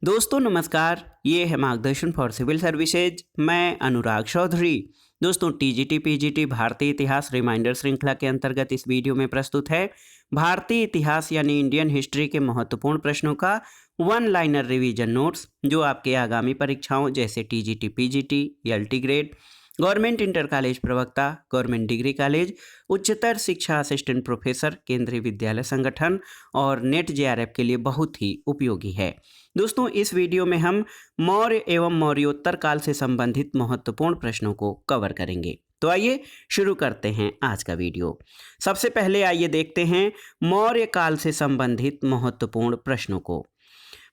दोस्तों नमस्कार, ये है मार्गदर्शन फॉर सिविल सर्विसेज। मैं अनुराग चौधरी। दोस्तों टीजीटी पीजीटी भारतीय इतिहास रिमाइंडर श्रृंखला के अंतर्गत इस वीडियो में प्रस्तुत है भारतीय इतिहास यानी इंडियन हिस्ट्री के महत्वपूर्ण प्रश्नों का वन लाइनर रिवीजन नोट्स, जो आपके आगामी परीक्षाओं जैसे TGT PGT, LT grade, government inter college प्रवक्ता, गवर्नमेंट डिग्री कॉलेज, उच्चतर शिक्षा असिस्टेंट प्रोफेसर, केंद्रीय विद्यालय संगठन और नेट जेआरएफ के लिए बहुत ही उपयोगी है। दोस्तों इस वीडियो में हम मौर्य एवं मौर्योत्तर काल से संबंधित महत्वपूर्ण प्रश्नों को कवर करेंगे। तो आइए शुरू करते हैं आज का वीडियो। सबसे पहले आइए देखते हैं मौर्य काल से संबंधित महत्वपूर्ण प्रश्नों को।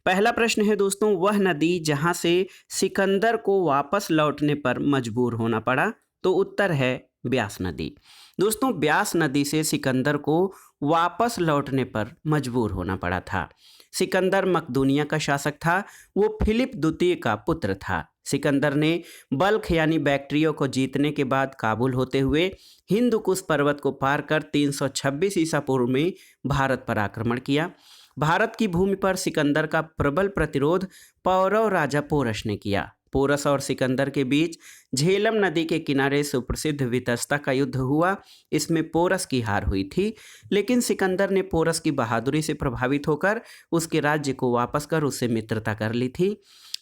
पहला प्रश्न है दोस्तों, वह नदी जहां से सिकंदर को वापस लौटने पर मजबूर होना पड़ा। तो उत्तर है ब्यास नदी। दोस्तों ब्यास नदी से सिकंदर को वापस लौटने पर मजबूर होना पड़ा था। सिकंदर मकदूनिया का शासक था। वो फिलिप द्वितीय का पुत्र था। सिकंदर ने बल्ख यानी बैक्ट्रियो को जीतने के बाद काबुल होते हुए हिंदू कुश पर्वत को पार कर 326 ईसा पूर्व में भारत पर आक्रमण किया। भारत की भूमि पर सिकंदर का प्रबल प्रतिरोध पौरव राजा पोरस ने किया। पोरस और सिकंदर के बीच झेलम नदी के किनारे सुप्रसिद्ध वितस्ता का युद्ध हुआ। इसमें पोरस की हार हुई थी, लेकिन सिकंदर ने पोरस की बहादुरी से प्रभावित होकर उसके राज्य को वापस कर उससे मित्रता कर ली थी।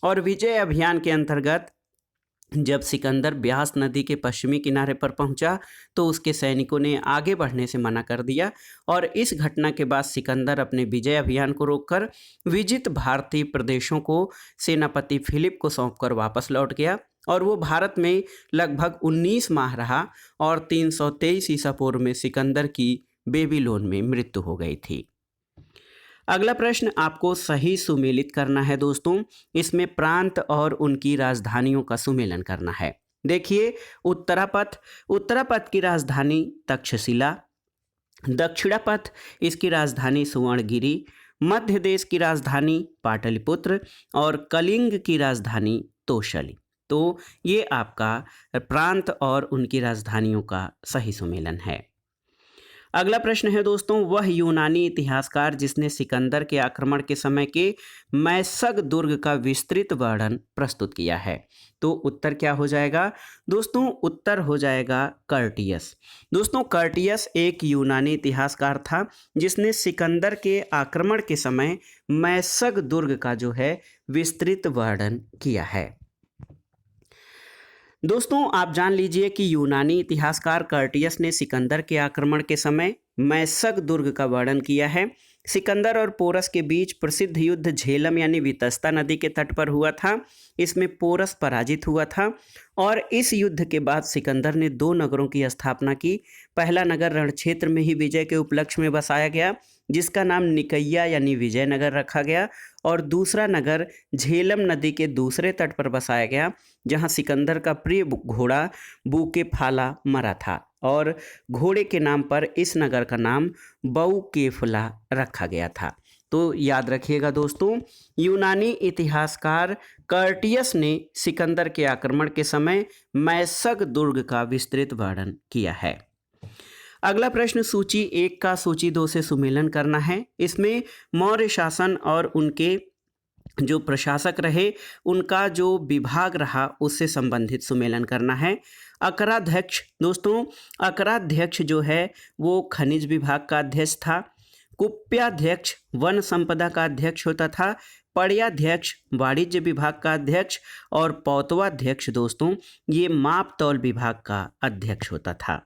और विजय अभियान के अंतर्गत जब सिकंदर ब्यास नदी के पश्चिमी किनारे पर पहुंचा तो उसके सैनिकों ने आगे बढ़ने से मना कर दिया और इस घटना के बाद सिकंदर अपने विजय अभियान को रोककर विजित भारतीय प्रदेशों को सेनापति फिलिप को सौंपकर वापस लौट गया और वो भारत में लगभग 19 माह रहा और 323 ईसा पूर्व में सिकंदर की बेबीलोन में मृत्यु हो गई थी। अगला प्रश्न आपको सही सुमेलित करना है दोस्तों। इसमें प्रांत और उनकी राजधानियों का सुमेलन करना है। देखिए, उत्तरापथ की राजधानी तक्षशिला, दक्षिणापथ इसकी राजधानी सुवर्णगिरी, मध्य देश की राजधानी पाटलिपुत्र और कलिंग की राजधानी तोशली। तो ये आपका प्रांत और उनकी राजधानियों का सही सुमेलन है। अगला प्रश्न है दोस्तों, वह यूनानी इतिहासकार जिसने सिकंदर के आक्रमण के समय के मैसग दुर्ग का विस्तृत वर्णन प्रस्तुत किया है। तो उत्तर क्या हो जाएगा दोस्तों? उत्तर हो जाएगा कर्टियस। दोस्तों कर्टियस एक यूनानी इतिहासकार था जिसने सिकंदर के आक्रमण के समय मैसग दुर्ग का जो है विस्तृत वर्णन किया है। दोस्तों आप जान लीजिए कि यूनानी इतिहासकार कर्टियस ने सिकंदर के आक्रमण के समय मैसग दुर्ग का वर्णन किया है। सिकंदर और पोरस के बीच प्रसिद्ध युद्ध झेलम यानी वितस्ता नदी के तट पर हुआ था। इसमें पोरस पराजित हुआ था और इस युद्ध के बाद सिकंदर ने 2 नगरों की स्थापना की। पहला नगर रणक्षेत्र में ही विजय के उपलक्ष्य में बसाया गया, जिसका नाम निकैया यानी विजयनगर रखा गया, और दूसरा नगर झेलम नदी के दूसरे तट पर बसाया गया, जहां सिकंदर का प्रिय घोड़ा बूके फाला मरा था और घोड़े के नाम पर इस नगर का नाम बऊ केफला रखा गया था। तो याद रखिएगा दोस्तों, यूनानी इतिहासकार कर्टियस ने सिकंदर के आक्रमण के समय मैसग दुर्ग का विस्तृत वर्णन किया है। अगला प्रश्न सूची 1 का सूची 2 से सुमेलन करना है। इसमें मौर्य शासन और उनके जो प्रशासक रहे उनका जो विभाग रहा उससे संबंधित सुमेलन करना है। अकराध्यक्ष, दोस्तों अकराध्यक्ष जो है वो खनिज विभाग का अध्यक्ष था। कुप्याध्यक्ष वन संपदा का अध्यक्ष होता था। पड़याध्यक्ष वाणिज्य विभाग का अध्यक्ष और पौतवाध्यक्ष दोस्तों ये माप तौल विभाग का अध्यक्ष होता था।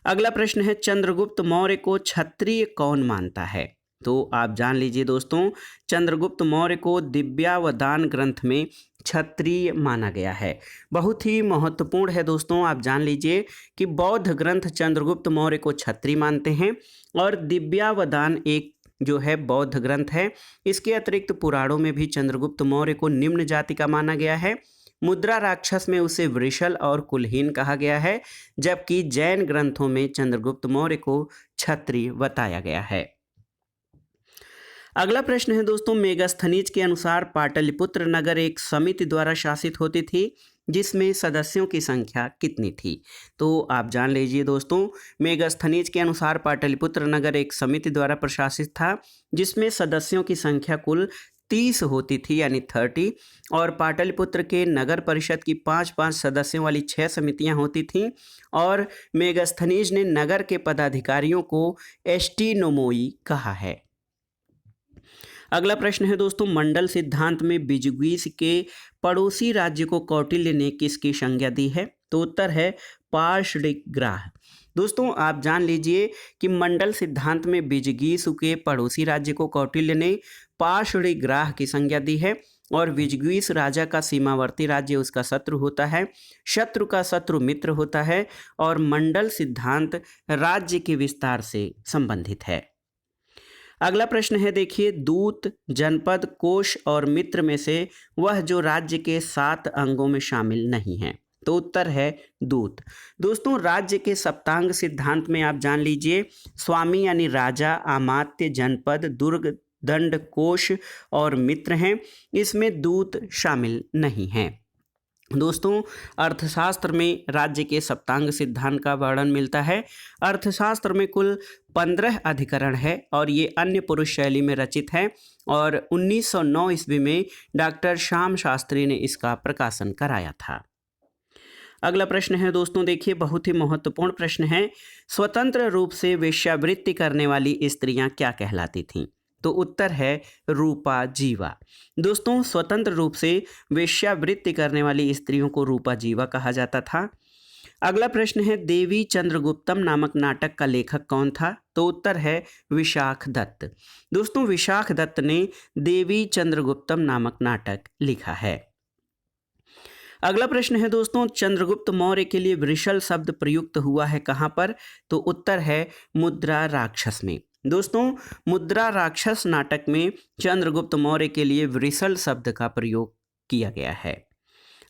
अगला प्रश्न है, चंद्रगुप्त मौर्य को क्षत्रिय कौन मानता है? तो आप जान लीजिए दोस्तों, चंद्रगुप्त मौर्य को दिव्यावदान ग्रंथ में क्षत्रिय माना गया है। बहुत ही महत्वपूर्ण है दोस्तों, आप जान लीजिए कि बौद्ध ग्रंथ चंद्रगुप्त मौर्य को क्षत्रिय मानते हैं और दिव्यावदान एक जो है बौद्ध ग्रंथ है। इसके अतिरिक्त पुराणों में भी चंद्रगुप्त मौर्य को निम्न जाति का माना गया है। मुद्रा राक्षस में उसे वृषल और कुलहीन कहा गया है, जबकि जैन ग्रंथों में चंद्रगुप्त मौर्य को क्षत्रिय बताया गया है। अगला प्रश्न है दोस्तों, मेगास्थनीज के अनुसार पाटलिपुत्र नगर एक समिति द्वारा शासित होती थी, जिसमें सदस्यों की संख्या कितनी थी? तो आप जान लीजिए दोस्तों, मेगास्थनीज के अनुसार पाटलिपुत्र नगर एक समिति द्वारा प्रशासित था, जिसमें सदस्यों की संख्या कुल 30 होती थी यानी 30, और पाटलिपुत्र के नगर परिषद की 5-5 सदस्यों वाली 6 समितियां होती थीं, और मेगस्थनीज ने नगर के पदाधिकारियों को एस्टिनोमोई कहा है। अगला प्रश्न है दोस्तों, मंडल सिद्धांत में बिजगीस के पड़ोसी राज्य को कौटिल्य ने किसकी संज्ञा दी है? तो उत्तर है पार्षदिग्राह। दोस्तों आप जान लीजिए कि मंडल सिद्धांत में बिजगीस के पड़ोसी राज्य को कौटिल्य ने पार्षदिग्राह की संज्ञा दी है, और बिजगीस राजा का सीमावर्ती राज्य उसका शत्रु होता है, शत्रु का शत्रु मित्र होता है, और मंडल सिद्धांत राज्य के विस्तार से संबंधित है। अगला प्रश्न है देखिए, दूत, जनपद, कोश और मित्र में से वह जो राज्य के 7 अंगों में शामिल नहीं है? तो उत्तर है दूत। दोस्तों राज्य के सप्तांग सिद्धांत में आप जान लीजिए, स्वामी यानी राजा, अमात्य, जनपद, दुर्ग, दंड, कोश और मित्र हैं, इसमें दूत शामिल नहीं हैं। दोस्तों अर्थशास्त्र में राज्य के सप्तांग सिद्धांत का वर्णन मिलता है। अर्थशास्त्र में कुल 15 अधिकरण है, और ये अन्य पुरुष शैली में रचित है, और 1909 ईस्वी में डॉक्टर श्याम शास्त्री ने इसका प्रकाशन कराया था। अगला प्रश्न है दोस्तों देखिए, बहुत ही महत्वपूर्ण प्रश्न है, स्वतंत्र रूप से वेश्यावृत्ति करने वाली स्त्रियां क्या कहलाती थीं? तो उत्तर है रूपा जीवा। दोस्तों स्वतंत्र रूप से वेश्यावृत्ति करने वाली स्त्रियों को रूपा जीवा कहा जाता था। अगला प्रश्न है, देवी चंद्रगुप्तम नामक नाटक का लेखक कौन था? तो उत्तर है विशाख दत्त। दोस्तों विशाख दत्त ने देवी चंद्रगुप्तम नामक नाटक लिखा है। अगला प्रश्न है दोस्तों, चंद्रगुप्त मौर्य के लिए वृषल शब्द प्रयुक्त हुआ है कहाँ पर? तो उत्तर है मुद्रा राक्षस में। दोस्तों मुद्रा राक्षस नाटक में चंद्रगुप्त मौर्य के लिए वृषल शब्द का प्रयोग किया गया है।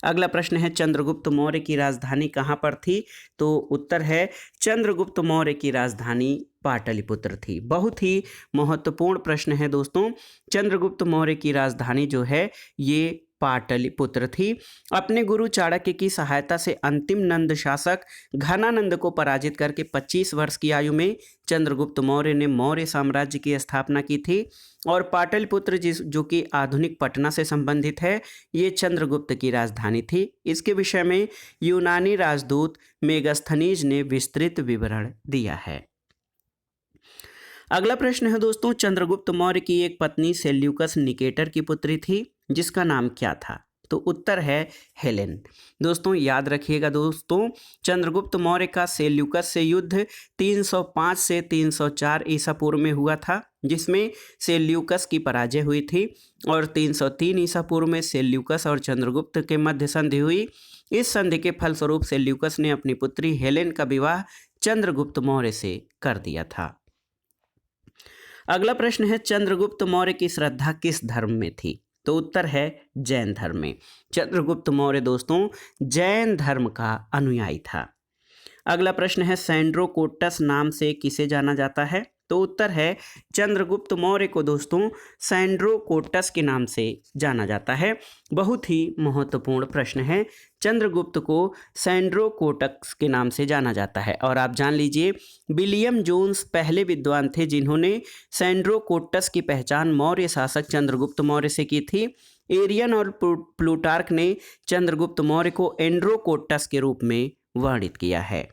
अगला प्रश्न है, चंद्रगुप्त मौर्य की राजधानी कहाँ पर थी? तो उत्तर है चंद्रगुप्त मौर्य की राजधानी पाटलिपुत्र थी। बहुत ही महत्वपूर्ण प्रश्न है दोस्तों, चंद्रगुप्त मौर्य की राजधानी जो है ये पाटलिपुत्र थी। अपने गुरु चाणक्य की सहायता से अंतिम नंद शासक घनानंद को पराजित करके 25 वर्ष की आयु में चंद्रगुप्त मौर्य ने मौर्य साम्राज्य की स्थापना की थी, और पाटलिपुत्र जो कि आधुनिक पटना से संबंधित है, ये चंद्रगुप्त की राजधानी थी। इसके विषय में यूनानी राजदूत मेगस्थनीज ने विस्तृत विवरण दिया है। अगला प्रश्न है दोस्तों, चंद्रगुप्त मौर्य की एक पत्नी सेल्यूकस निकेटर की पुत्री थी, जिसका नाम क्या था? तो उत्तर है हेलेन। दोस्तों याद रखिएगा दोस्तों, चंद्रगुप्त मौर्य का सेल्यूकस से युद्ध 305 से 304 ईसा पूर्व में हुआ था, जिसमें सेल्यूकस की पराजय हुई थी, और 303 ईसा पूर्व में सेल्यूकस और चंद्रगुप्त के मध्य संधि हुई। इस संधि के फलस्वरूप सेल्यूकस ने अपनी पुत्री हेलेन का विवाह चंद्रगुप्त मौर्य से कर दिया था। अगला प्रश्न है, चंद्रगुप्त मौर्य की श्रद्धा किस धर्म में थी? तो उत्तर है जैन धर्म में। चंद्रगुप्त मौर्य दोस्तों जैन धर्म का अनुयायी था। अगला प्रश्न है, सैंड्रोकोटस नाम से किसे जाना जाता है? तो उत्तर है चंद्रगुप्त मौर्य को दोस्तों सैंड्रोकोटस के नाम से जाना जाता है। बहुत ही महत्वपूर्ण प्रश्न है, चंद्रगुप्त को सैंड्रोकोटस के नाम से जाना जाता है। और आप जान लीजिए, विलियम जोन्स पहले विद्वान थे जिन्होंने सैंड्रोकोटस की पहचान मौर्य शासक चंद्रगुप्त मौर्य से की थी। एरियन और प्लूटार्क ने चंद्रगुप्त मौर्य को एंड्रोकोटस के रूप में वर्णित किया है।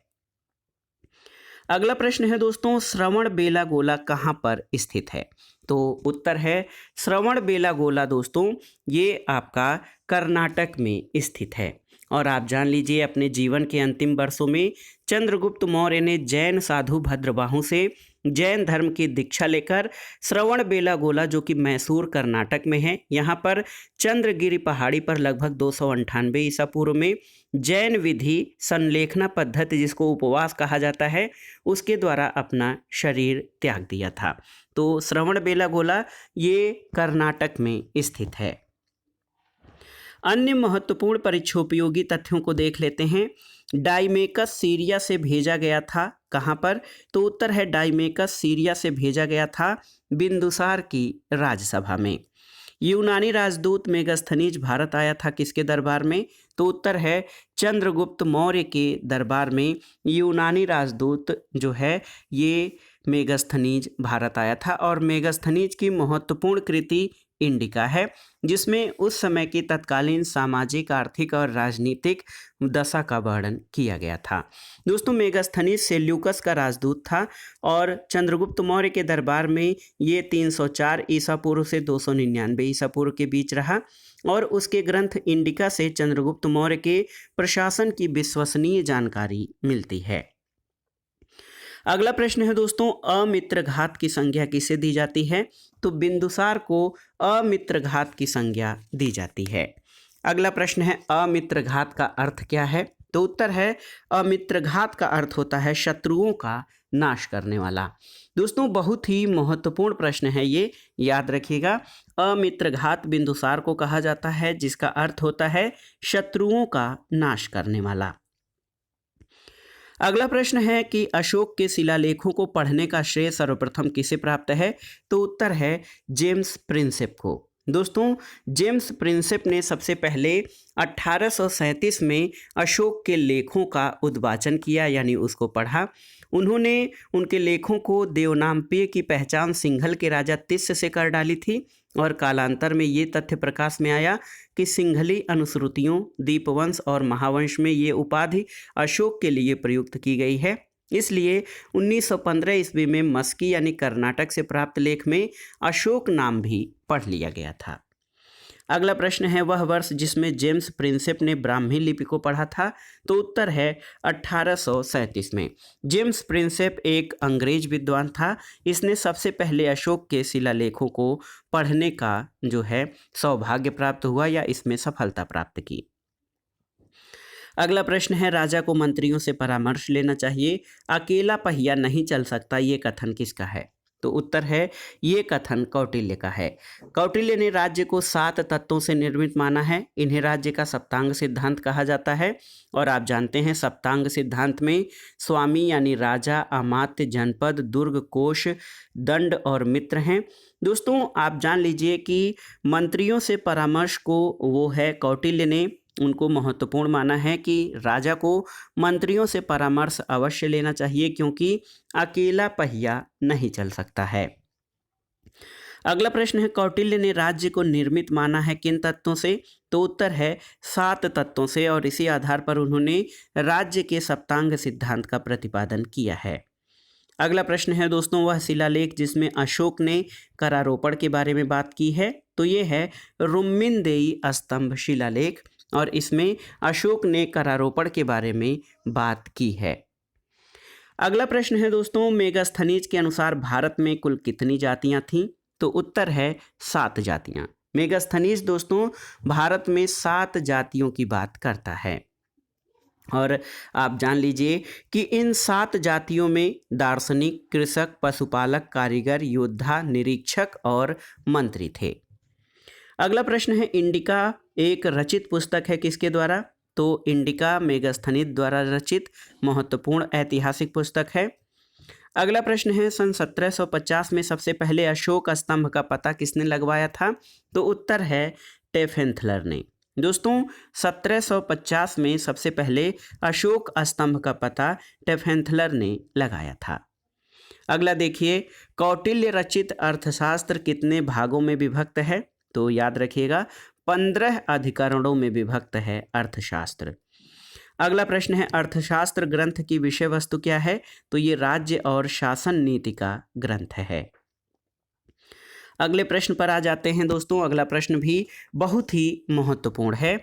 अगला प्रश्न है दोस्तों, श्रवण बेलागोला कहाँ पर स्थित है? तो उत्तर है श्रवण बेलागोला दोस्तों ये आपका कर्नाटक में स्थित है। और आप जान लीजिए, अपने जीवन के अंतिम वर्षों में चंद्रगुप्त मौर्य ने जैन साधु भद्रबाहु से जैन धर्म की दीक्षा लेकर श्रवण बेलागोला, जो कि मैसूर कर्नाटक में है, यहाँ पर चंद्रगिरी पहाड़ी पर लगभग 298 ईसा पूर्व में जैन विधि संलेखना पद्धति, जिसको उपवास कहा जाता है, उसके द्वारा अपना शरीर त्याग दिया था। तो श्रवण बेलागोला ये कर्नाटक में स्थित है। अन्य महत्वपूर्ण परीक्षोपयोगी तथ्यों को देख लेते हैं। डाइमेकस सीरिया से भेजा गया था कहाँ पर? तो उत्तर है डाइमेकस सीरिया से भेजा गया था बिंदुसार की राजसभा में। यूनानी राजदूत मेगस्थनीज भारत आया था किसके दरबार में? तो उत्तर है चंद्रगुप्त मौर्य के दरबार में यूनानी राजदूत जो है ये मेगस्थनीज भारत आया था। और मेगस्थनीज की महत्वपूर्ण कृति इंडिका है, जिसमें उस समय की तत्कालीन सामाजिक, आर्थिक और राजनीतिक दशा का वर्णन किया गया था। दोस्तों मेगास्थनीज सेल्यूकस का राजदूत था और चंद्रगुप्त मौर्य के दरबार में ये 304 ईसा पूर्व से 299 ईसा पूर्व के बीच रहा और उसके ग्रंथ इंडिका से चंद्रगुप्त मौर्य के प्रशासन की विश्वसनीय जानकारी मिलती है। अगला प्रश्न है दोस्तों, अमित्रघात की संज्ञा किसे दी जाती है? तो बिंदुसार को अमित्रघात की संज्ञा दी जाती है। अगला प्रश्न है, अमित्रघात का अर्थ क्या है? तो उत्तर है, अमित्रघात का अर्थ होता है शत्रुओं का नाश करने वाला। दोस्तों बहुत ही महत्वपूर्ण प्रश्न है ये, याद रखिएगा। अमित्रघात बिंदुसार को कहा जाता है, जिसका अर्थ होता है शत्रुओं का नाश करने वाला। अगला प्रश्न है कि अशोक के शिलालेखों को पढ़ने का श्रेय सर्वप्रथम किसे प्राप्त है? तो उत्तर है जेम्स प्रिंसेप को। दोस्तों जेम्स प्रिंसेप ने सबसे पहले 1837 में अशोक के लेखों का उद्वाचन किया, यानी उसको पढ़ा। उन्होंने उनके लेखों को देवनामपेय की पहचान सिंघल के राजा तिस्य से कर डाली थी और कालांतर में ये तथ्य प्रकाश में आया कि सिंघली अनुश्रुतियों, दीपवंश और महावंश में ये उपाधि अशोक के लिए प्रयुक्त की गई है। इसलिए 1915 ईस्वी में मस्की यानी कर्नाटक से प्राप्त लेख में अशोक नाम भी पढ़ लिया गया था। अगला प्रश्न है, वह वर्ष जिसमें जेम्स प्रिंसेप ने ब्राह्मी लिपि को पढ़ा था? तो उत्तर है 1837 में। जेम्स प्रिंसेप एक अंग्रेज विद्वान था। इसने सबसे पहले अशोक के शिलालेखों को पढ़ने का जो है सौभाग्य प्राप्त हुआ या इसमें सफलता प्राप्त की। अगला प्रश्न है, राजा को मंत्रियों से परामर्श लेना चाहिए, अकेला पहिया नहीं चल सकता, ये कथन किसका है? तो उत्तर है, ये कथन कौटिल्य का है। कौटिल्य ने राज्य को 7 तत्वों से निर्मित माना है। इन्हें राज्य का सप्तांग सिद्धांत कहा जाता है और आप जानते हैं सप्तांग सिद्धांत में स्वामी यानी राजा, अमात्य, जनपद, दुर्ग, कोश, दंड और मित्र हैं। दोस्तों आप जान लीजिए कि मंत्रियों से परामर्श को वो है कौटिल्य ने उनको महत्वपूर्ण माना है कि राजा को मंत्रियों से परामर्श अवश्य लेना चाहिए, क्योंकि अकेला पहिया नहीं चल सकता है। अगला प्रश्न है, कौटिल्य ने राज्य को निर्मित माना है किन तत्वों से? तो उत्तर है 7 तत्वों से और इसी आधार पर उन्होंने राज्य के सप्तांग सिद्धांत का प्रतिपादन किया है। अगला प्रश्न है दोस्तों, वह शिलालेख जिसमें अशोक ने करारोपण के बारे में बात की है? तो ये है रुम्मिनदेई स्तंभ शिलालेख और इसमें अशोक ने करारोपण के बारे में बात की है। अगला प्रश्न है दोस्तों, मेगास्थनीज के अनुसार भारत में कुल कितनी जातियां थीं? तो उत्तर है 7 जातियां। मेगास्थनीज दोस्तों भारत में 7 जातियों की बात करता है और आप जान लीजिए कि इन 7 जातियों में दार्शनिक, कृषक, पशुपालक, कारीगर, योद्धा, निरीक्षक और मंत्री थे। अगला प्रश्न है, इंडिका एक रचित पुस्तक है किसके द्वारा? तो इंडिका मेगास्थनीज द्वारा रचित महत्वपूर्ण ऐतिहासिक पुस्तक है। अगला प्रश्न है, सन 1750 में सबसे पहले अशोक स्तंभ का पता किसने लगवाया था? तो उत्तर है टेफेंथलर ने। दोस्तों 1750 में सबसे पहले अशोक स्तंभ का पता टेफेंथलर ने लगाया था। अगला देखिए, कौटिल्य रचित अर्थशास्त्र कितने भागों में विभक्त है? तो याद रखिएगा 15 अधिकरणों में विभक्त है अर्थशास्त्र। अगला प्रश्न है, अर्थशास्त्र ग्रंथ की विषय वस्तु क्या है? तो ये राज्य और शासन नीति का ग्रंथ है। अगले प्रश्न पर आ जाते हैं दोस्तों। अगला प्रश्न भी बहुत ही महत्वपूर्ण है।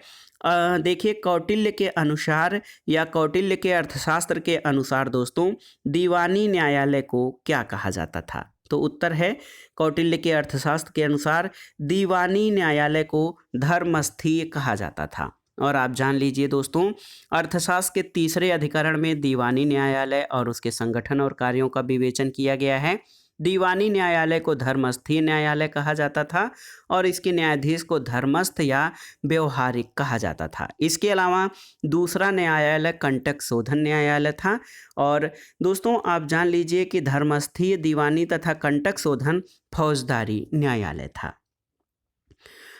देखिए कौटिल्य के अनुसार या कौटिल्य के अर्थशास्त्र के अनुसार दोस्तों दीवानी न्यायालय को क्या कहा जाता था? तो उत्तर है, कौटिल्य के अर्थशास्त्र के अनुसार दीवानी न्यायालय को धर्मस्थीय कहा जाता था। और आप जान लीजिए दोस्तों, अर्थशास्त्र के तीसरे अधिकरण में दीवानी न्यायालय और उसके संगठन और कार्यों का विवेचन किया गया है। दीवानी न्यायालय को धर्मस्थीय न्यायालय कहा जाता था और इसके न्यायाधीश को धर्मस्थ या व्यवहारिक कहा जाता था। इसके अलावा दूसरा न्यायालय कंटक शोधन न्यायालय था। और दोस्तों आप जान लीजिए कि धर्मस्थीय, दीवानी तथा कंटक शोधन फौजदारी न्यायालय था।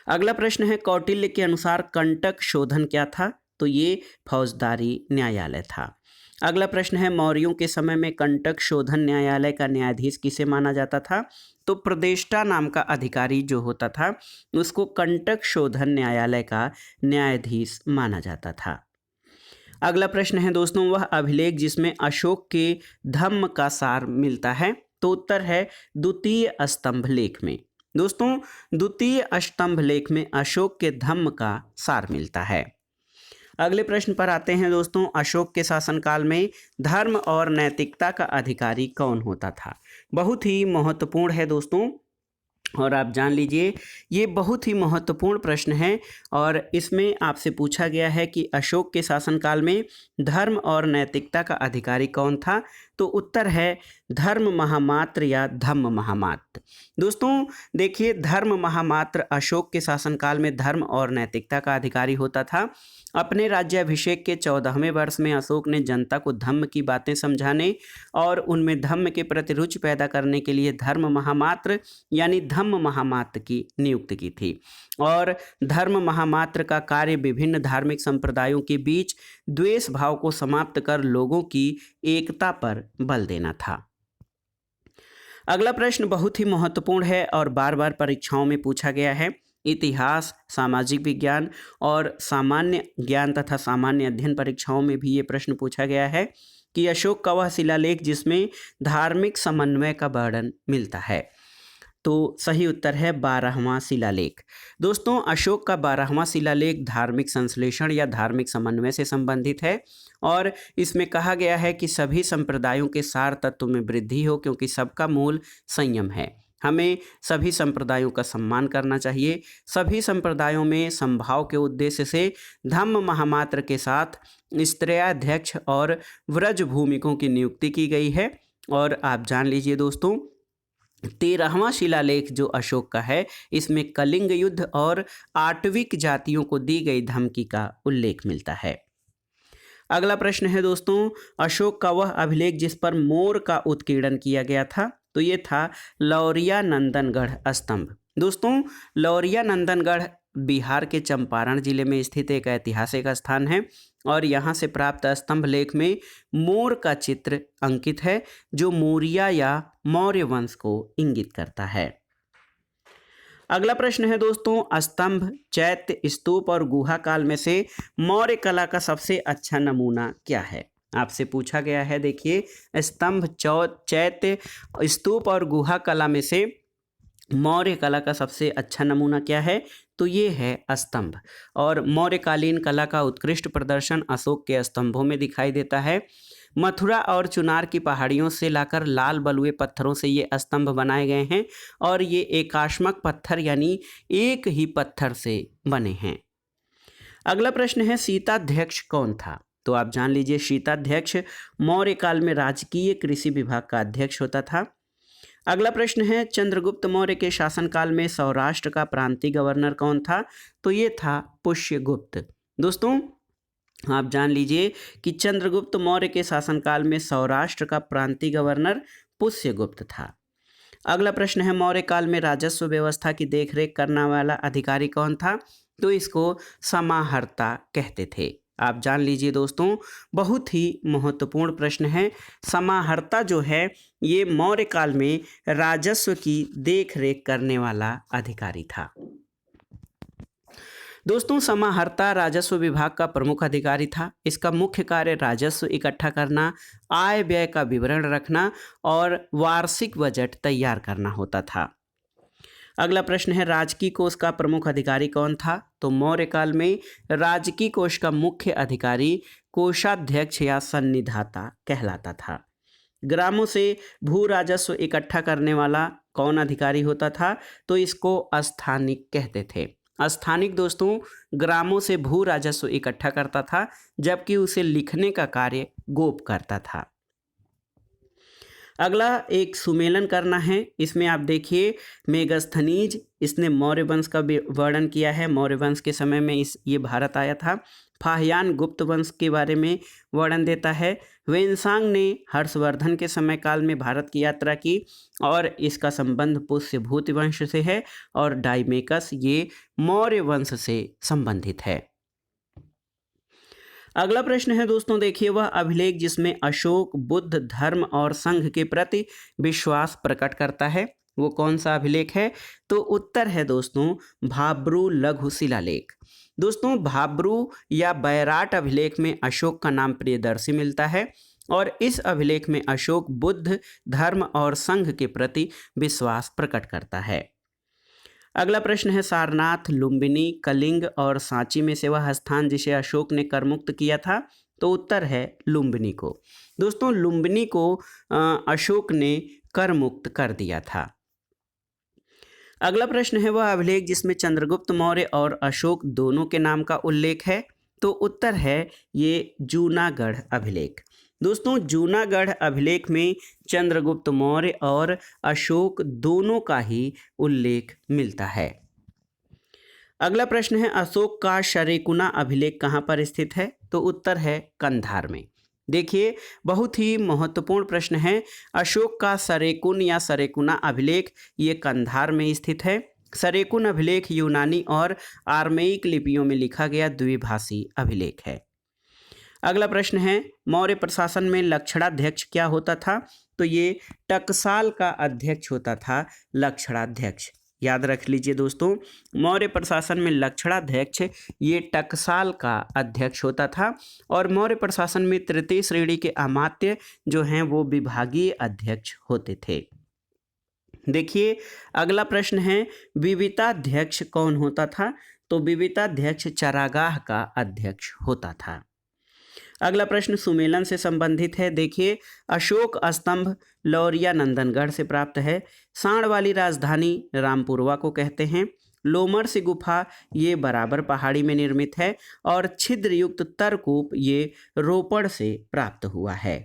अगला प्रश्न है, कौटिल्य के अनुसार कंटक शोधन क्या था? तो ये फौजदारी न्यायालय था। अगला प्रश्न है मौर्यों के समय में कंटक शोधन न्यायालय का न्यायाधीश किसे माना जाता था? तो प्रदेष्टा नाम का अधिकारी जो होता था उसको कंटक शोधन न्यायालय का न्यायाधीश माना जाता था। अगला प्रश्न है दोस्तों, वह अभिलेख जिसमें अशोक के धम्म का सार मिलता है? तो उत्तर है द्वितीय स्तंभ लेख में। दोस्तों द्वितीय स्तंभ लेख में अशोक के धम्म का सार मिलता है। अगले प्रश्न पर आते हैं दोस्तों, अशोक के शासनकाल में धर्म और नैतिकता का अधिकारी कौन होता था? बहुत ही महत्वपूर्ण है दोस्तों, और आप जान लीजिए ये बहुत ही महत्वपूर्ण प्रश्न है और इसमें आपसे पूछा गया है कि अशोक के शासनकाल में धर्म और नैतिकता का अधिकारी कौन था? तो उत्तर है धर्म महामात्र या धम्म महामात्र। दोस्तों देखिए, धर्म महामात्र अशोक के शासनकाल में धर्म और नैतिकता का अधिकारी होता था। अपने राज्याभिषेक के 14वें वर्ष में अशोक ने जनता को धम्म की बातें समझाने और उनमें धम्म के प्रति रुचि पैदा करने के लिए धर्म महामात्र यानी धम्म महामात्र की नियुक्ति की थी। और धर्म महामात्र का कार्य विभिन्न धार्मिक संप्रदायों के बीच द्वेष भाव को समाप्त कर लोगों की एकता पर बल देना था। अगला प्रश्न बहुत ही महत्वपूर्ण है और बार बार परीक्षाओं में पूछा गया है। इतिहास, सामाजिक विज्ञान और सामान्य ज्ञान तथा सामान्य अध्ययन परीक्षाओं में भी ये प्रश्न पूछा गया है कि अशोक का वह शिलालेख जिसमें धार्मिक समन्वय का वर्णन मिलता है। तो सही उत्तर है 12वां शिलालेख। दोस्तों अशोक का 12वां शिलालेख धार्मिक संश्लेषण या धार्मिक समन्वय से संबंधित है और इसमें कहा गया है कि सभी संप्रदायों के सार तत्व में वृद्धि हो, क्योंकि सबका मूल संयम है। हमें सभी संप्रदायों का सम्मान करना चाहिए। सभी संप्रदायों में समभाव के उद्देश्य से धम्म महामात्र के साथ स्त्रैयाध्यक्ष और व्रज भूमिकों की नियुक्ति की गई है। और आप जान लीजिए दोस्तों 13वां शिलालेख जो अशोक का है इसमें कलिंग युद्ध और आटविक जातियों को दी गई धमकी का उल्लेख मिलता है। अगला प्रश्न है दोस्तों, अशोक का वह अभिलेख जिस पर मोर का उत्कीर्णन किया गया था? तो ये था लौरिया नंदनगढ़ स्तंभ। दोस्तों लौरिया नंदनगढ़ बिहार के चंपारण जिले में स्थित एक ऐतिहासिक स्थान है और यहाँ से प्राप्त स्तंभ लेख में मोर का चित्र अंकित है जो मौर्य या मौर्य वंश को इंगित करता है। अगला प्रश्न है दोस्तों, स्तंभ, चैत्य, स्तूप और गुहा काल में से मौर्य कला का सबसे अच्छा नमूना क्या है? आपसे पूछा गया है। देखिए स्तंभ, चैत्य, स्तूप और गुहा कला में से मौर्य कला का सबसे अच्छा नमूना क्या है? तो ये है स्तंभ। और मौर्यकालीन कला का उत्कृष्ट प्रदर्शन अशोक के स्तंभों में दिखाई देता है। मथुरा और चुनार की पहाड़ियों से लाकर लाल बलुए पत्थरों से ये स्तंभ बनाए गए हैं और ये एकाश्मक पत्थर यानी एक ही पत्थर से बने हैं। अगला प्रश्न है शीताध्यक्ष कौन था? तो आप जान लीजिए शीताध्यक्ष मौर्य काल में राजकीय कृषि विभाग का अध्यक्ष होता था। अगला प्रश्न है चंद्रगुप्त मौर्य के शासनकाल में सौराष्ट्र का प्रांतीय गवर्नर कौन था? तो ये था पुष्यगुप्त। दोस्तों आप जान लीजिए कि चंद्रगुप्त मौर्य के शासनकाल में सौराष्ट्र का प्रांतीय गवर्नर पुष्यगुप्त था। अगला प्रश्न है मौर्य काल में राजस्व व्यवस्था की देखरेख करने वाला अधिकारी कौन था? तो इसको समाहर्ता कहते थे। आप जान लीजिए दोस्तों बहुत ही महत्वपूर्ण प्रश्न है। समाहर्ता जो है ये मौर्य काल में राजस्व की देखरेख करने वाला अधिकारी था। दोस्तों समाहर्ता राजस्व विभाग का प्रमुख अधिकारी था। इसका मुख्य कार्य राजस्व इकट्ठा करना, आय व्यय का विवरण रखना और वार्षिक बजट तैयार करना होता था। अगला प्रश्न है राजकीय कोष का प्रमुख अधिकारी कौन था? तो मौर्य काल में राजकीय कोष का मुख्य अधिकारी कोषाध्यक्ष या सन्निधाता कहलाता था। ग्रामों से भू राजस्व इकट्ठा करने वाला कौन अधिकारी होता था? तो इसको स्थानिक कहते थे। स्थानिक दोस्तों ग्रामों से भू राजस्व इकट्ठा करता था जबकि उसे लिखने का कार्य गोप करता था। अगला एक सुमेलन करना है। इसमें आप देखिए मेगस्थनीज इसने मौर्य वंश का वर्णन किया है। मौर्य वंश के समय में ये भारत आया था। फाहियान गुप्त वंश के बारे में वर्णन देता है। वेनसांग ने हर्षवर्धन के समय काल में भारत की यात्रा की और इसका संबंध पुष्यभूति वंश से है और डाइमेकस ये मौर्य वंश से संबंधित है। अगला प्रश्न है दोस्तों, देखिए वह अभिलेख जिसमें अशोक बुद्ध धर्म और संघ के प्रति विश्वास प्रकट करता है, वो कौन सा अभिलेख है? तो उत्तर है दोस्तों भाब्रू लघु शिलालेख। दोस्तों भाब्रू या बैराट अभिलेख में अशोक का नाम प्रियदर्शी मिलता है और इस अभिलेख में अशोक बुद्ध धर्म और संघ के प्रति विश्वास प्रकट करता है। अगला प्रश्न है, सारनाथ, लुम्बिनी, कलिंग और सांची में से वह स्थान जिसे अशोक ने करमुक्त किया था, तो उत्तर है लुम्बिनी को। दोस्तों लुम्बिनी को अशोक ने करमुक्त कर दिया था। अगला प्रश्न है, वह अभिलेख जिसमें चंद्रगुप्त मौर्य और अशोक दोनों के नाम का उल्लेख है, तो उत्तर है ये जूनागढ़ अभिलेख। दोस्तों जूनागढ़ अभिलेख में चंद्रगुप्त मौर्य और अशोक दोनों का ही उल्लेख मिलता है। अगला प्रश्न है, अशोक का शरेकुना अभिलेख कहाँ पर स्थित है, तो उत्तर है कंधार में। देखिए बहुत ही महत्वपूर्ण प्रश्न है। अशोक का सरेकुन या सरेकुना अभिलेख ये कंधार में स्थित है। सरेकुन अभिलेख यूनानी और आर्मेइक लिपियों में लिखा गया द्विभाषी अभिलेख है। अगला प्रश्न है, मौर्य प्रशासन में लक्षणाध्यक्ष क्या होता था, तो ये टकसाल का अध्यक्ष होता था लक्षणाध्यक्ष। याद रख लीजिए दोस्तों, मौर्य प्रशासन में लक्षणाध्यक्ष ये टकसाल का अध्यक्ष होता था और मौर्य प्रशासन में तृतीय श्रेणी के अमात्य जो हैं वो विभागीय अध्यक्ष होते थे। देखिए अगला प्रश्न है, विविताध्यक्ष कौन होता था, तो विविताध्यक्ष चरागाह का अध्यक्ष होता था। अगला प्रश्न सुमेलन से संबंधित है। देखिए अशोक स्तंभ लौरिया नंदनगढ़ से प्राप्त है। सांड वाली राजधानी रामपुरवा को कहते हैं। लोमर सी गुफा ये बराबर पहाड़ी में निर्मित है और छिद्र युक्त तरकूप ये रोपड़ से प्राप्त हुआ है।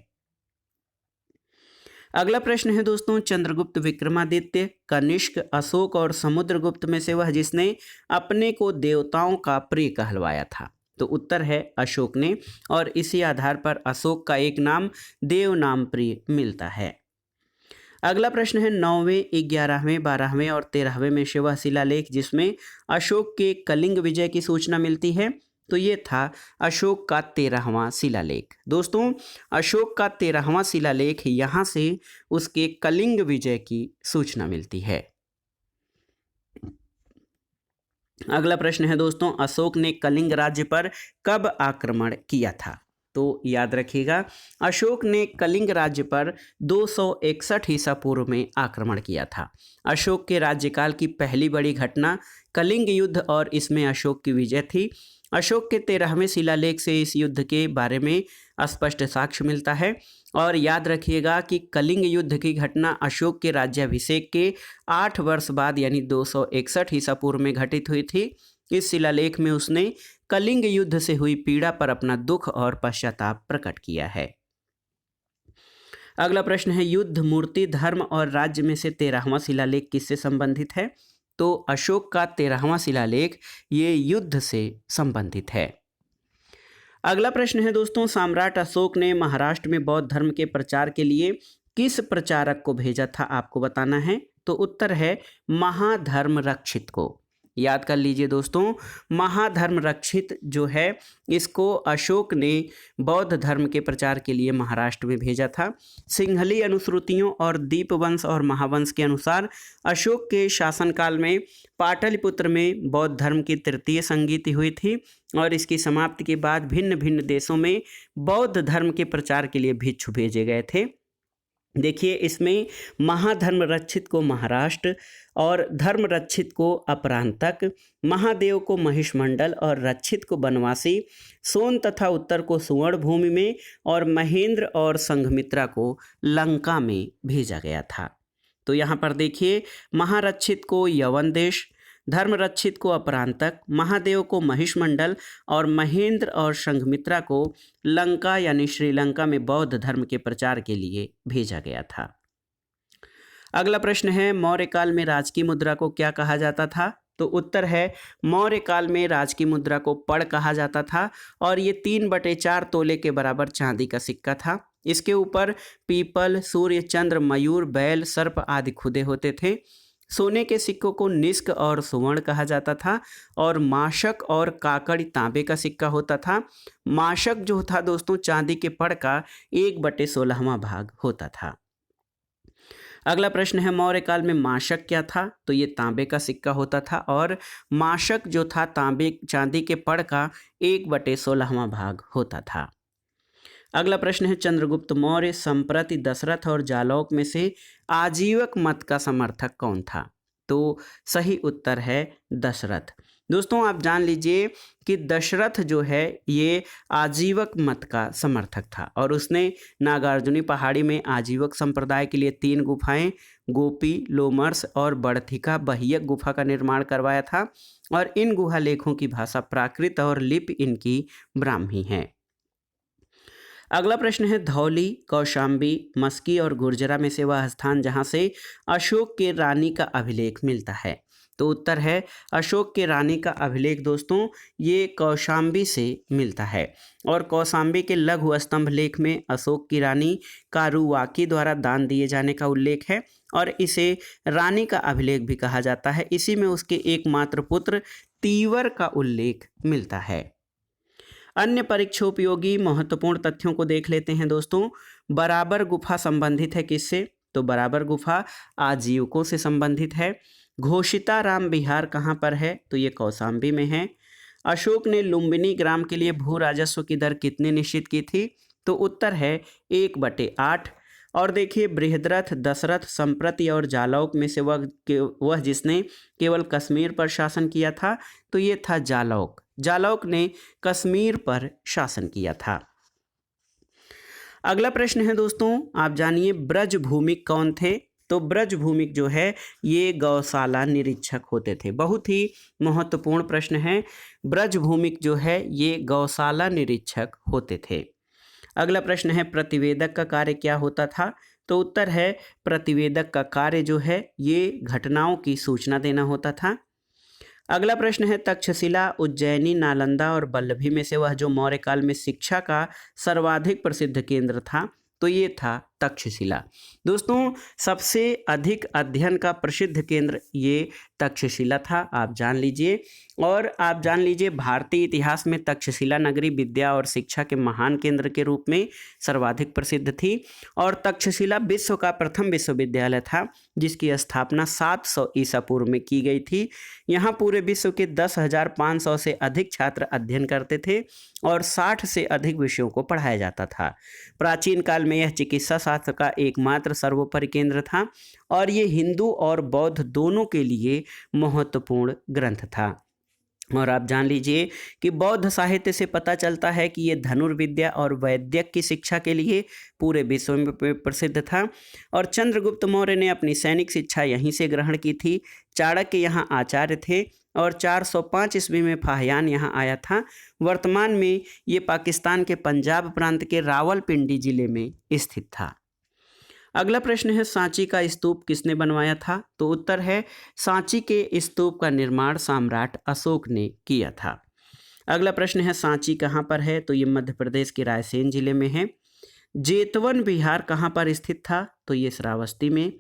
अगला प्रश्न है दोस्तों, चंद्रगुप्त विक्रमादित्य, कनिष्क, अशोक और समुद्रगुप्त में से वह जिसने अपने को देवताओं का प्रिय कहलवाया था, तो उत्तर है अशोक ने और इसी आधार पर अशोक का एक नाम देव नाम प्रिय मिलता है। अगला प्रश्न है, 9वें, 11वें, 12वें और 13वें में से वह शिलालेख जिसमें अशोक के कलिंग विजय की सूचना मिलती है, तो ये था अशोक का 13वां शिलालेख। दोस्तों अशोक का 13वां शिलालेख यहाँ से उसके कलिंग विजय की सूचना मिलती है। अगला प्रश्न है दोस्तों, अशोक ने कलिंग राज्य पर कब आक्रमण किया था, तो याद रखिएगा अशोक ने कलिंग राज्य पर 261 ईसा पूर्व में आक्रमण किया था। अशोक के राज्यकाल की पहली बड़ी घटना कलिंग युद्ध और इसमें अशोक की विजय थी। अशोक के 13वें शिलालेख से इस युद्ध के बारे में स्पष्ट साक्ष्य मिलता है और याद रखिएगा कि कलिंग युद्ध की घटना अशोक के राज्याभिषेक के 8 वर्ष बाद यानी 261 ईसा पूर्व में घटित हुई थी। इस शिलालेख में उसने कलिंग युद्ध से हुई पीड़ा पर अपना दुख और पश्चाताप प्रकट किया है। अगला प्रश्न है, युद्ध, मूर्ति, धर्म और राज्य में से 13वां शिलालेख किससे संबंधित है, तो अशोक का 13वां शिलालेख ये युद्ध से संबंधित है। अगला प्रश्न है दोस्तों, सम्राट अशोक ने महाराष्ट्र में बौद्ध धर्म के प्रचार के लिए किस प्रचारक को भेजा था, आपको बताना है, तो उत्तर है महाधर्म रक्षित को। याद कर लीजिए दोस्तों, महाधर्म रक्षित जो है इसको अशोक ने बौद्ध धर्म के प्रचार के लिए महाराष्ट्र में भेजा था। सिंहली अनुश्रुतियों और दीपवंश और महावंश के अनुसार अशोक के शासनकाल में पाटलिपुत्र में बौद्ध धर्म की तृतीय संगीति हुई थी और इसकी समाप्ति के बाद भिन्न भिन्न देशों में बौद्ध धर्म के प्रचार के लिए भिक्षु भेजे गए थे। देखिए इसमें महाधर्म रक्षित को महाराष्ट्र और धर्म रक्षित को अपरांतक, महादेव को महिषमंडल और रक्षित को बनवासी, सोन तथा उत्तर को सुवर्ण भूमि में और महेंद्र और संघमित्रा को लंका में भेजा गया था। तो यहाँ पर देखिए महारक्षित को यवन देश, धर्म रक्षित को अपरांतक, महादेव को महिषमंडल और महेंद्र और संघमित्रा को लंका यानी श्रीलंका में बौद्ध धर्म के प्रचार के लिए भेजा गया था। अगला प्रश्न है, मौर्य काल में राजकीय मुद्रा को क्या कहा जाता था, तो उत्तर है मौर्य काल में राजकीय मुद्रा को पड़ कहा जाता था और ये 3/4 तोले के बराबर चांदी का सिक्का था। इसके ऊपर पीपल, सूर्य, चंद्र, मयूर, बैल, सर्प आदि खुदे होते थे। सोने के सिक्कों को निष्क और सुवर्ण कहा जाता था और माशक और काकड़ी तांबे का सिक्का होता था। माशक जो था दोस्तों चांदी के पड़ का 1/16वां भाग होता था। अगला प्रश्न है मौर्य काल में माशक क्या था? तो ये तांबे का सिक्का होता था और माशक जो था तांबे चांदी के पड़ का 1/16वां भाग होता था। अगला प्रश्न है चंद्रगुप्त मौर्य संप्रति दशरथ और जालौक में से आजीवक मत का समर्थक कौन था? तो सही उत्तर है दशरथ। दोस्तों आप जान लीजिए कि दशरथ जो है ये आजीवक मत का समर्थक था और उसने नागार्जुनी पहाड़ी में आजीवक संप्रदाय के लिए 3 गुफाएं गोपी, लोमर्स और बड़थिका बहियक गुफा का निर्माण करवाया था और इन गुहा लेखों की भाषा प्राकृत और लिपि इनकी ब्राह्मी है। अगला प्रश्न है धौली, कौशाम्बी, मस्की और गुर्जरा में से वह स्थान जहाँ से अशोक के रानी का अभिलेख मिलता है। तो उत्तर है अशोक के रानी का अभिलेख दोस्तों ये कौशाम्बी से मिलता है और कौशाम्बी के लघु स्तंभ लेख में अशोक की रानी कारुवाकी द्वारा दान दिए जाने का उल्लेख है और इसे रानी का अभिलेख भी कहा जाता है। इसी में उसके एकमात्र पुत्र तीवर का उल्लेख मिलता है। अन्य परीक्षोपयोगी महत्वपूर्ण तथ्यों को देख लेते हैं दोस्तों। बराबर गुफा संबंधित है किससे? तो बराबर गुफा आजीवकों से संबंधित है। घोषिताराम विहार कहाँ पर है? तो ये कौशाम्बी में है। अशोक ने लुम्बिनी ग्राम के लिए भू राजस्व की दर कितनी निश्चित की थी? तो उत्तर है 1/8। और देखिए बृहद्रथ, दशरथ, संप्रति और जालौक में से वह जिसने केवल कश्मीर पर शासन किया था तो ये था जालौक। जालौक ने कश्मीर पर शासन किया था। अगला प्रश्न है दोस्तों आप जानिए ब्रज भूमिक कौन थे? तो ब्रज भूमिक जो है ये गौशाला निरीक्षक होते थे। बहुत ही महत्वपूर्ण प्रश्न है। ब्रज भूमिक जो है ये गौशाला निरीक्षक होते थे। अगला प्रश्न है प्रतिवेदक का कार्य क्या होता था? तो उत्तर है प्रतिवेदक का कार्य जो है ये घटनाओं की सूचना देना होता था। अगला प्रश्न है तक्षशिला, उज्जैनी, नालंदा और वल्लभी में से वह जो मौर्य काल में शिक्षा का सर्वाधिक प्रसिद्ध केंद्र था तो ये था तक्षशिला। दोस्तों सबसे अधिक अध्ययन का प्रसिद्ध केंद्र ये तक्षशिला था, आप जान लीजिए। और आप जान लीजिए भारतीय इतिहास में तक्षशिला नगरी विद्या और शिक्षा के महान केंद्र के रूप में सर्वाधिक प्रसिद्ध थी और तक्षशिला विश्व का प्रथम विश्वविद्यालय था जिसकी स्थापना 700 ईसा पूर्व में की गई थी। यहाँ पूरे विश्व के 10,500 से अधिक छात्र अध्ययन करते थे और 60 से अधिक विषयों को पढ़ाया जाता था। प्राचीन काल में यह चिकित्सा शास्त्र का एकमात्र सर्वोपरि केंद्र था और ये हिंदू और बौद्ध दोनों के लिए महत्वपूर्ण ग्रंथ था। और आप जान लीजिए कि बौद्ध साहित्य से पता चलता है कि ये धनुर्विद्या और वैद्यक की शिक्षा के लिए पूरे विश्व में प्रसिद्ध था और चंद्रगुप्त मौर्य ने अपनी सैनिक शिक्षा यहीं से ग्रहण की थी। चाणक्य यहाँ आचार्य थे और 405 ईस्वी में फाहियान यहाँ आया था। वर्तमान में ये पाकिस्तान के पंजाब प्रांत के रावलपिंडी जिले में स्थित था। अगला प्रश्न है सांची का स्तूप किसने बनवाया था? तो उत्तर है सांची के स्तूप का निर्माण सम्राट अशोक ने किया था। अगला प्रश्न है सांची कहाँ पर है? तो ये मध्य प्रदेश के रायसेन जिले में है। जेतवन विहार कहाँ पर स्थित था? तो ये श्रावस्ती में।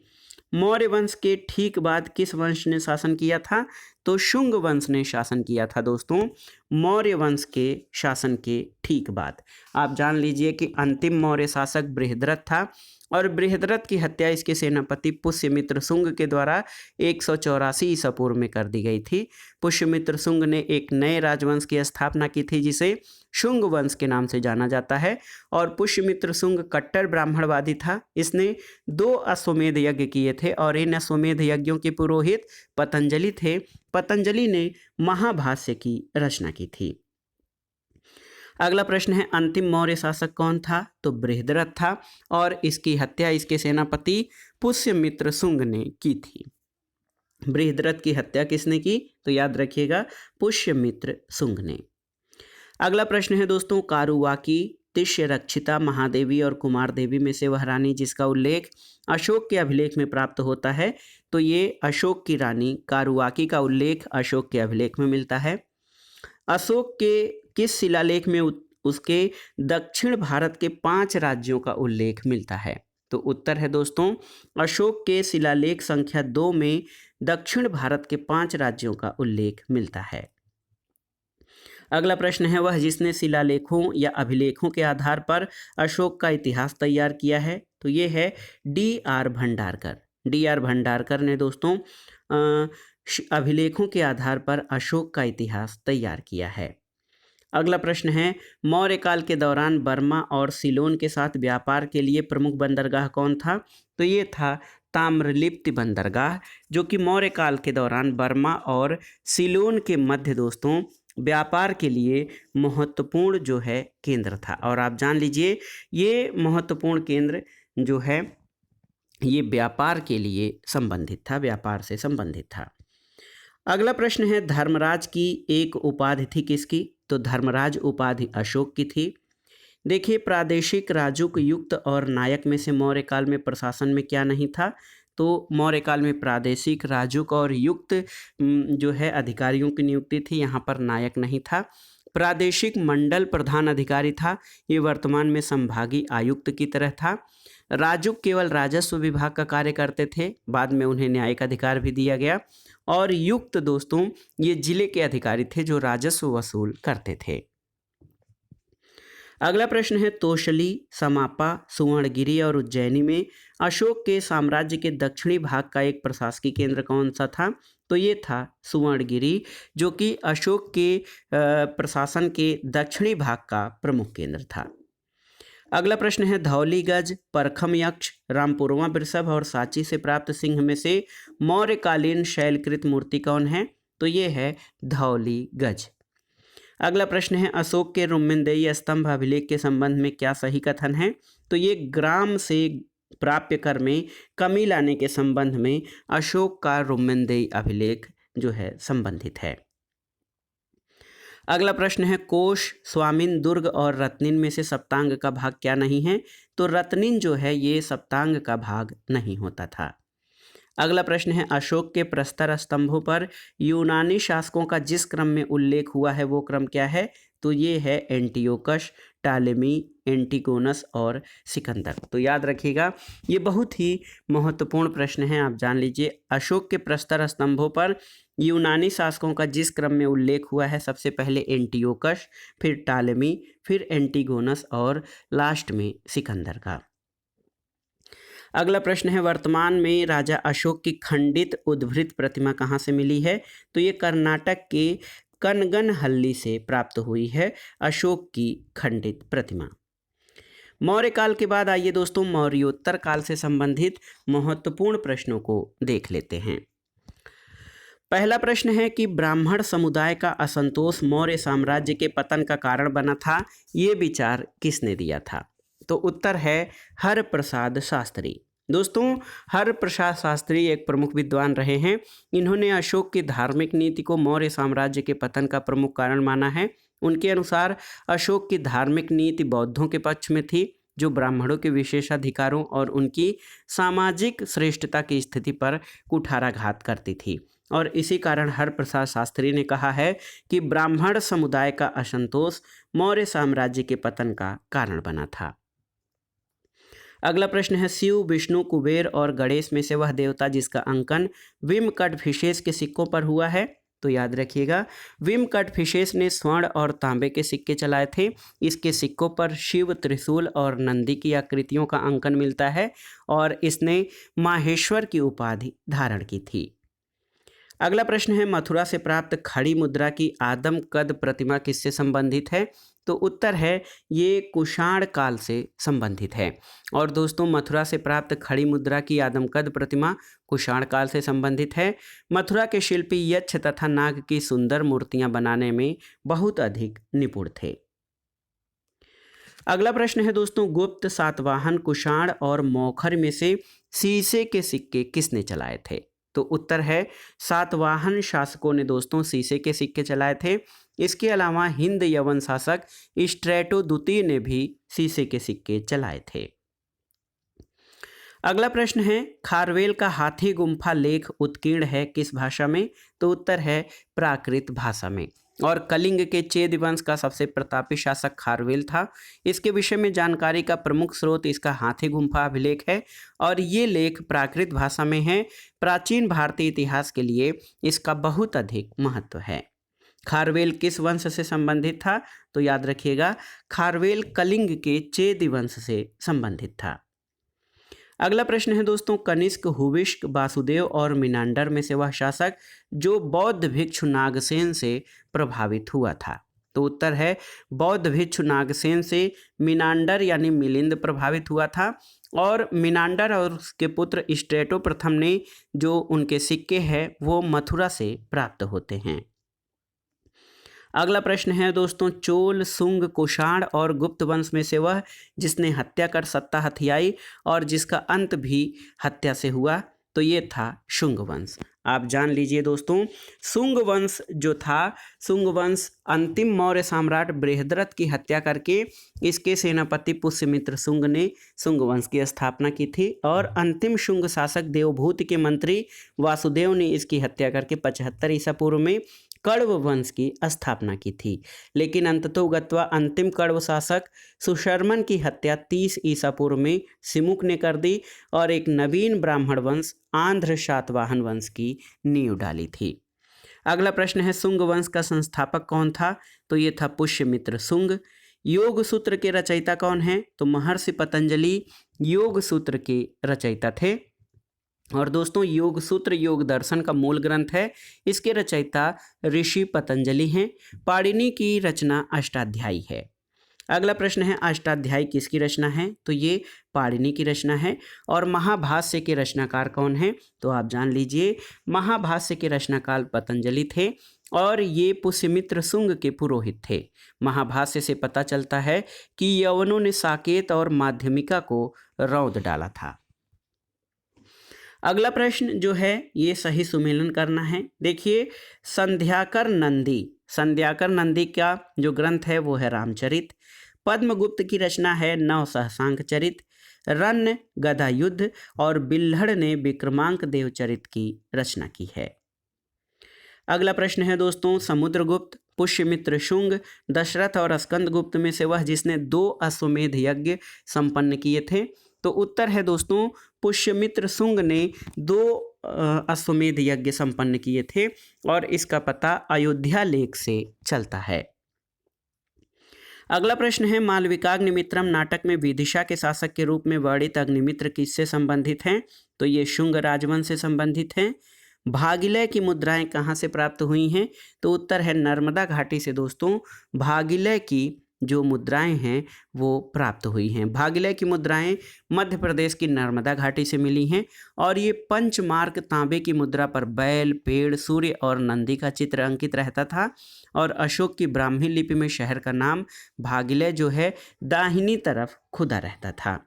मौर्य वंश के ठीक बाद किस वंश ने शासन किया था? तो शुंग वंश ने शासन किया था दोस्तों, मौर्य वंश के शासन के ठीक बाद। आप जान लीजिए कि अंतिम मौर्य शासक बृहद्रथ था और बृहद्रथ की हत्या इसके सेनापति पुष्यमित्र शुंग के द्वारा 184 ईसा पूर्व में कर दी गई थी। पुष्यमित्र शुंग ने एक नए राजवंश की स्थापना की थी जिसे शुंग वंश के नाम से जाना जाता है और पुष्यमित्र शुंग कट्टर ब्राह्मणवादी था। इसने 2 अश्वमेध यज्ञ किए थे और इन अश्वमेध यज्ञों के पुरोहित पतंजलि थे। पतंजलि ने महाभाष्य की रचना की थी। अगला प्रश्न है अंतिम मौर्य शासक कौन था? तो बृहद्रथ था और इसकी हत्या इसके सेनापति पुष्यमित्र शुंग ने की थी। बृहद्रथ की हत्या किसने की? तो याद रखिएगा पुष्यमित्र शुंग ने। अगला प्रश्न है दोस्तों कारुवाकी, तिष्य रक्षिता, महादेवी और कुमार देवी में से वह रानी जिसका उल्लेख अशोक के अभिलेख में प्राप्त होता है तो ये अशोक की रानी कारुवाकी का उल्लेख अशोक के अभिलेख में मिलता है। अशोक के किस शिलालेख में उसके दक्षिण भारत के 5 राज्यों का उल्लेख मिलता है? तो उत्तर है दोस्तों अशोक के शिलालेख संख्या 2 में दक्षिण भारत के 5 राज्यों का उल्लेख मिलता है। अगला प्रश्न है, वह जिसने शिलालेखों या अभिलेखों के आधार पर अशोक का इतिहास तैयार किया है, तो ये है D.R. भंडारकर। D.R. भंडारकर ने दोस्तों अभिलेखों के आधार पर अशोक का इतिहास तैयार किया है। अगला प्रश्न है, मौर्य काल के दौरान बर्मा और सिलोन के साथ व्यापार के लिए प्रमुख बंदरगाह कौन था, तो ये था ताम्रलिप्ति बंदरगाह, जो कि मौर्य काल के दौरान बर्मा और सिलोन के मध्य दोस्तों व्यापार के लिए महत्वपूर्ण जो है केंद्र था। और आप जान लीजिए ये महत्वपूर्ण केंद्र जो है ये व्यापार के लिए संबंधित था, व्यापार से संबंधित था। अगला प्रश्न है, धर्मराज की एक उपाधि थी किसकी, तो धर्मराज उपाधि अशोक की थी। देखिए, प्रादेशिक राजुक युक्त और नायक में से मौर्य काल में प्रशासन में क्या नहीं था, तो मौर्य काल में प्रादेशिक राजुक और युक्त जो है अधिकारियों की नियुक्ति थी, यहाँ पर नायक नहीं था। प्रादेशिक मंडल प्रधान अधिकारी था, ये वर्तमान में संभागीय आयुक्त की तरह था। राजुक केवल राजस्व विभाग का कार्य करते थे, बाद में उन्हें न्यायिक अधिकार भी दिया गया। और युक्त दोस्तों ये जिले के अधिकारी थे जो राजस्व वसूल करते थे। अगला प्रश्न है, तोशली, समापा, सुवर्णगिरी और उज्जैनी में अशोक के साम्राज्य के दक्षिणी भाग का एक प्रशासकीय केंद्र कौन सा था, तो ये था सुवर्णगिरी, जो कि अशोक के प्रशासन के दक्षिणी भाग का प्रमुख केंद्र था। अगला प्रश्न है, धौलीगज, परखम यक्ष, रामपुरवा वृषभ और सांची से प्राप्त सिंह में से मौर्यकालीन शैलकृत मूर्ति कौन है, तो ये है धौलीगज। अगला प्रश्न है, अशोक के रुम्मदेई स्तंभ अभिलेख के संबंध में क्या सही कथन है, तो ये ग्राम से प्राप्य कर में कमी लाने के संबंध में अशोक का रुम्मदेई अभिलेख जो है संबंधित है। अगला प्रश्न है, कोश, स्वामिन, दुर्ग और रत्निन में से सप्तांग का भाग क्या नहीं है, तो रत्निन जो है ये सप्तांग का भाग नहीं होता था। अगला प्रश्न है, अशोक के प्रस्तर स्तंभों पर यूनानी शासकों का जिस क्रम में उल्लेख हुआ है वो क्रम क्या है, तो ये है एंटियोकस, टालेमी, एंटिगोनस और सिकंदर। तो याद रखिएगा ये बहुत ही महत्वपूर्ण प्रश्न है, आप जान लीजिए। अशोक के प्रस्तर स्तंभों पर यूनानी शासकों का जिस क्रम में उल्लेख हुआ है, सबसे पहले एंटियोकस, फिर टालेमी, फिर एंटिगोनस और लास्ट में सिकंदर का। अगला प्रश्न है, वर्तमान में राजा अशोक की खंडित उद्भृत प्रतिमा कहाँ से मिली है, तो ये कर्नाटक के कनगनहल्ली से प्राप्त हुई है अशोक की खंडित प्रतिमा। मौर्य काल के बाद आइए दोस्तों मौर्योत्तर काल से संबंधित महत्वपूर्ण प्रश्नों को देख लेते हैं। पहला प्रश्न है कि ब्राह्मण समुदाय का असंतोष मौर्य साम्राज्य के पतन का कारण बना था, ये विचार किसने दिया था, तो उत्तर है हरप्रसाद शास्त्री। दोस्तों हरप्रसाद शास्त्री एक प्रमुख विद्वान रहे हैं। इन्होंने अशोक की धार्मिक नीति को मौर्य साम्राज्य के पतन का प्रमुख कारण माना है। उनके अनुसार अशोक की धार्मिक नीति बौद्धों के पक्ष में थी, जो ब्राह्मणों के विशेषाधिकारों और उनकी सामाजिक श्रेष्ठता की स्थिति पर कुठाराघात करती थी। और इसी कारण हरप्रसाद शास्त्री ने कहा है कि ब्राह्मण समुदाय का असंतोष मौर्य साम्राज्य के पतन का कारण बना था। अगला प्रश्न है, शिव, विष्णु, कुबेर और गणेश में से वह देवता जिसका अंकन विमकटफिशेस के सिक्कों पर हुआ है, तो याद रखिएगा विमकटफिशेस ने स्वर्ण और तांबे के सिक्के चलाए थे। इसके सिक्कों पर शिव, त्रिशूल और नंदी की आकृतियों का अंकन मिलता है और इसने माहेश्वर की उपाधि धारण की थी। अगला प्रश्न है, मथुरा से प्राप्त खड़ी मुद्रा की आदम कद प्रतिमा किससे संबंधित है, तो उत्तर है ये कुषाण काल से संबंधित है। और दोस्तों मथुरा से प्राप्त खड़ी मुद्रा की आदमकद प्रतिमा कुषाण काल से संबंधित है। मथुरा के शिल्पी यक्ष तथा नाग की सुंदर मूर्तियां बनाने में बहुत अधिक निपुण थे। अगला प्रश्न है दोस्तों, गुप्त, सातवाहन, कुषाण और मौखर में से शीशे के सिक्के किसने चलाए थे, तो उत्तर है सातवाहन शासकों ने दोस्तों शीशे के सिक्के चलाए थे। इसके अलावा हिंद यवन शासक स्ट्रेटो द्वितीय ने भी शीशे के सिक्के चलाए थे। अगला प्रश्न है, खारवेल का हाथी गुम्फा लेख उत्कीर्ण है किस भाषा में, तो उत्तर है प्राकृत भाषा में। और कलिंग के चेद वंश का सबसे प्रतापी शासक खारवेल था। इसके विषय में जानकारी का प्रमुख स्रोत इसका हाथी गुम्फा अभिलेख है और ये लेख प्राकृत भाषा में है। प्राचीन भारतीय इतिहास के लिए इसका बहुत अधिक महत्व है। खारवेल किस वंश से संबंधित था? तो याद रखिएगा, खारवेल कलिंग के चेद वंश से संबंधित था। अगला प्रश्न है दोस्तों, कनिष्क, हुविष्क, वासुदेव और मिनांडर में से वह शासक जो बौद्ध भिक्षु नागसेन से प्रभावित हुआ था। तो उत्तर है बौद्ध भिक्षु नागसेन से मिनांडर यानी मिलिंद प्रभावित हुआ था और मिनांडर और उसके पुत्र स्ट्रेटो प्रथम ने जो उनके सिक्के हैं वो मथुरा से प्राप्त होते हैं। अगला प्रश्न है दोस्तों, चोल, सुंग, कुषाण और गुप्त वंश में से वह जिसने हत्या कर सत्ता हथियाई और जिसका अंत भी हत्या से हुआ, तो ये था शुंग वंश। आप जान लीजिए दोस्तों, शुंग वंश जो था, शुंग वंश अंतिम मौर्य सम्राट बृहद्रथ की हत्या करके इसके सेनापति पुष्यमित्र शुंग ने शुंग वंश की स्थापना की थी और अंतिम शुंग शासक देवभूति के मंत्री वासुदेव ने इसकी हत्या करके 75 ईसा पूर्व में कण्व वंश की स्थापना की थी। लेकिन अंततोगत्वा अंतिम कण्व शासक सुशर्मन की हत्या 30 ईसा पूर्व में सिमुक ने कर दी और एक नवीन ब्राह्मण वंश आंध्र शातवाहन वंश की नींव डाली थी। अगला प्रश्न है, शुंग वंश का संस्थापक कौन था? तो ये था पुष्यमित्र शुंग। योग सूत्र के रचयिता कौन है? तो महर्षि पतंजलि योग सूत्र के रचयिता थे। और दोस्तों, योग सूत्र योग दर्शन का मूल ग्रंथ है। इसके रचयिता ऋषि पतंजलि हैं। पाणिनि की रचना अष्टाध्यायी है। अगला प्रश्न है, अष्टाध्यायी किसकी रचना है? तो ये पाणिनि की रचना है। और महाभाष्य के रचनाकार कौन है? तो आप जान लीजिए, महाभाष्य के रचनाकार पतंजलि थे और ये पुष्यमित्र शुंग के पुरोहित थे। महाभाष्य से पता चलता है कि यवनों ने साकेत और माध्यमिका को रौंद डाला था। अगला प्रश्न जो है ये सही सुमेलन करना है। देखिए, संध्याकर नंदी का जो ग्रंथ है वो है रामचरित। पद्मगुप्त की रचना है नव सहसांक चरित। रन्न गदा युद्ध और बिल्हड़ ने विक्रमांक देवचरित की रचना की है। अगला प्रश्न है दोस्तों, समुद्रगुप्त, पुष्यमित्र शुंग, दशरथ और स्कंदगुप्त में से वह जिसने 2 अश्वमेध यज्ञ संपन्न किए थे। तो उत्तर है दोस्तों, पुष्यमित्र शुंग ने 2 अश्वमेध यज्ञ संपन्न किए थे और इसका पता अयोध्या लेख से चलता है। अगला प्रश्न है, मालविकाग्निमित्रम नाटक में विदिशा के शासक के रूप में वर्णित अग्निमित्र किससे संबंधित हैं? तो ये शुंग राजवंश से संबंधित हैं। भागीलय की मुद्राएं कहाँ से प्राप्त हुई हैं? तो उत्तर है नर्मदा घाटी से दोस्तों भागीलय की जो मुद्राएं हैं वो प्राप्त हुई हैं। भागीलय की मुद्राएं मध्य प्रदेश की नर्मदा घाटी से मिली हैं और ये पंचमार्क तांबे की मुद्रा पर बैल, पेड़, सूर्य और नंदी का चित्र अंकित रहता था और अशोक की ब्राह्मी लिपि में शहर का नाम भागीलय जो है दाहिनी तरफ खुदा रहता था।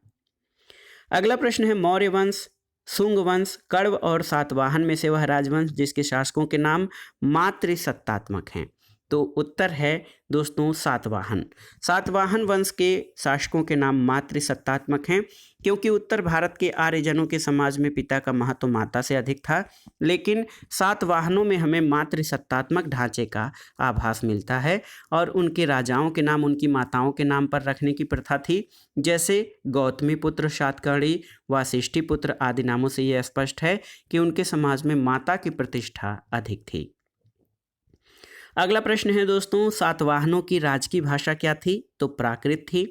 अगला प्रश्न है, मौर्य वंश, शुंग वंश, कण्व और सातवाहन में से वह राजवंश जिसके शासकों के नाम मातृसत्तात्मक हैं। तो उत्तर है दोस्तों सातवाहन वंश के शासकों के नाम मातृसत्तात्मक हैं क्योंकि उत्तर भारत के आर्यजनों के समाज में पिता का महत्व माता से अधिक था, लेकिन सातवाहनों में हमें मातृसत्तात्मक ढांचे का आभास मिलता है और उनके राजाओं के नाम उनकी माताओं के नाम पर रखने की प्रथा थी। जैसे गौतमी पुत्र सातकर्णी, वासिष्ठी पुत्र आदि नामों से यह स्पष्ट है कि उनके समाज में माता की प्रतिष्ठा अधिक थी। अगला प्रश्न है दोस्तों, सातवाहनों की राजकीय भाषा क्या थी? तो प्राकृत थी।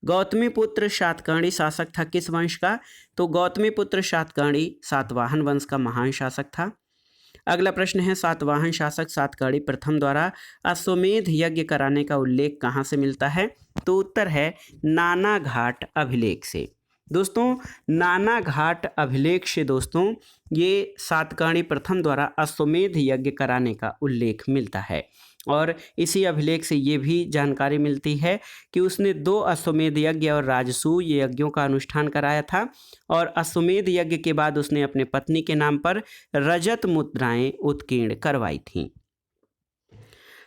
गौतमी पुत्र सातकर्णी शासक था किस वंश का? तो गौतमी पुत्र सातकर्णी सातवाहन वंश का महान शासक था। अगला प्रश्न है, सातवाहन शासक सातकर्णी प्रथम द्वारा अश्वमेध यज्ञ कराने का उल्लेख कहाँ से मिलता है? तो उत्तर है नाना घाट अभिलेख से। दोस्तों, नाना घाट अभिलेख से दोस्तों ये सातकर्णी प्रथम द्वारा अश्वमेध यज्ञ कराने का उल्लेख मिलता है और इसी अभिलेख से ये भी जानकारी मिलती है कि उसने 2 अश्वमेध यज्ञ और राजसूय यज्ञों का अनुष्ठान कराया था और अश्वमेध यज्ञ के बाद उसने अपने पत्नी के नाम पर रजत मुद्राएं उत्कीर्ण करवाई थीं।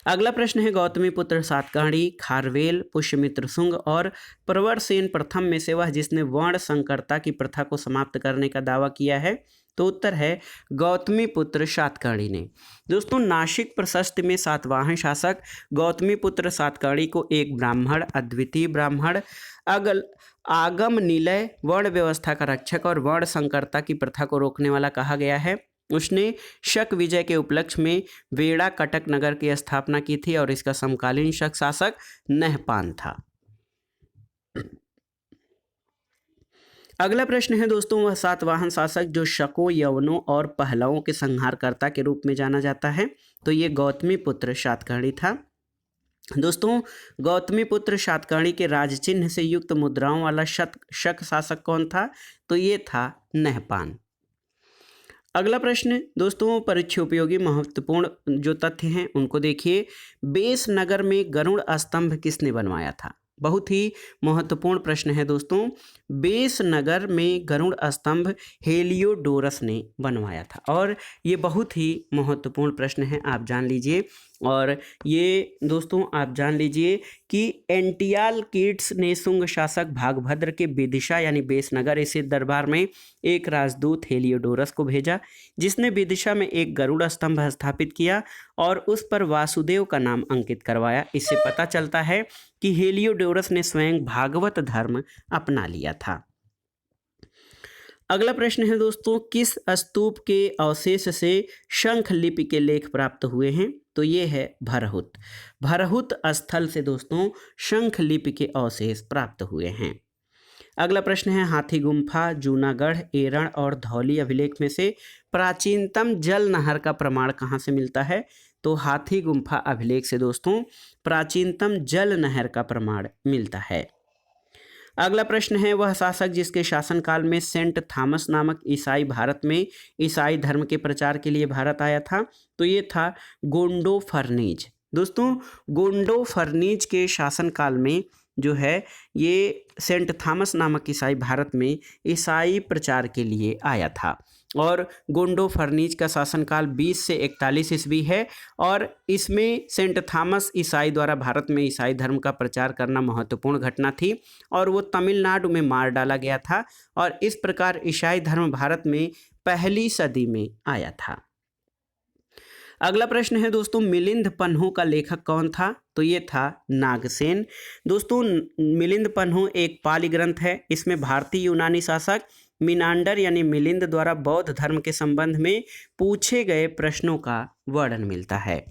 अगला प्रश्न है, गौतमी पुत्र सातकर्णी, खारवेल, पुष्यमित्र शुंग और प्रवरसेन प्रथम में से वह जिसने वर्ण संकरता की प्रथा को समाप्त करने का दावा किया है। तो उत्तर है गौतमीपुत्र सातकर्णी ने। दोस्तों नासिक प्रशस्ति में सातवाहन शासक गौतमीपुत्र सातकर्णी को एक ब्राह्मण, अद्वितीय ब्राह्मण, आगम निलय, वर्ण व्यवस्था का रक्षक और वर्ण संकरता की प्रथा को रोकने वाला कहा गया है। उसने शक विजय के उपलक्ष्य में वेड़ा कटक नगर की स्थापना की थी और इसका समकालीन शक शासक नहपान था। अगला प्रश्न है दोस्तों, वह सातवाहन शासक जो शकों, यवनों और पहलवों के संहारकर्ता के रूप में जाना जाता है, तो ये गौतमीपुत्र सातकर्णी था। दोस्तों गौतमीपुत्र सातकर्णी के राजचिन्ह से युक्त मुद्राओं वाला शक शासक कौन था, तो ये था नहपान। अगला प्रश्न दोस्तों, परीक्षा उपयोगी महत्वपूर्ण जो तथ्य हैं उनको देखिए। बेस नगर में गरुड़ स्तंभ किसने बनवाया था? बहुत ही महत्वपूर्ण प्रश्न है दोस्तों। बेस नगर में गरुड़ स्तंभ हेलियोडोरस ने बनवाया था और ये बहुत ही महत्वपूर्ण प्रश्न है, आप जान लीजिए। और ये दोस्तों आप जान लीजिए कि एंटियाल कीट्स ने शुंग शासक भागभद्र के विदिशा यानी बेसनगर स्थित दरबार में एक राजदूत हेलियोडोरस को भेजा, जिसने विदिशा में एक गरुड़ स्तंभ स्थापित किया और उस पर वासुदेव का नाम अंकित करवाया। इससे पता चलता है कि हेलियोडोरस ने स्वयं भागवत धर्म अपना लिया था। अगला प्रश्न है दोस्तों, किस स्तूप के अवशेष से शंख लिपि के लेख प्राप्त हुए हैं? तो ये है भरहुत। भरहुत स्थल से दोस्तों शंख लिपि के अवशेष प्राप्त हुए हैं। अगला प्रश्न है, हाथी गुम्फा, जूनागढ़, एरण और धौली अभिलेख में से प्राचीनतम जल नहर का प्रमाण कहाँ से मिलता है? तो हाथी गुम्फा अभिलेख से दोस्तों प्राचीनतम जल नहर का प्रमाण मिलता है। अगला प्रश्न है, वह शासक जिसके शासनकाल में सेंट थॉमस नामक ईसाई भारत में ईसाई धर्म के प्रचार के लिए भारत आया था? तो ये था गोंडोफर्नीज। दोस्तों गोंडोफर्नीज के शासनकाल में जो है ये सेंट थॉमस नामक ईसाई भारत में ईसाई प्रचार के लिए आया था और गोंडोफर्नीज का शासनकाल 20 से 41 ईस्वी है और इसमें सेंट थॉमस ईसाई द्वारा भारत में ईसाई धर्म का प्रचार करना महत्वपूर्ण घटना थी और वो तमिलनाडु में मार डाला गया था और इस प्रकार ईसाई धर्म भारत में पहली सदी में आया था। अगला प्रश्न है दोस्तों, मिलिंद पन्हो का लेखक कौन था? तो ये था नागसेन। दोस्तों मिलिंद पन्हो एक पाली ग्रंथ है। इसमें भारतीय यूनानी शासक मिनांडर यानी मिलिंद द्वारा बौद्ध धर्म के संबंध में पूछे गए प्रश्नों का वर्णन मिलता है।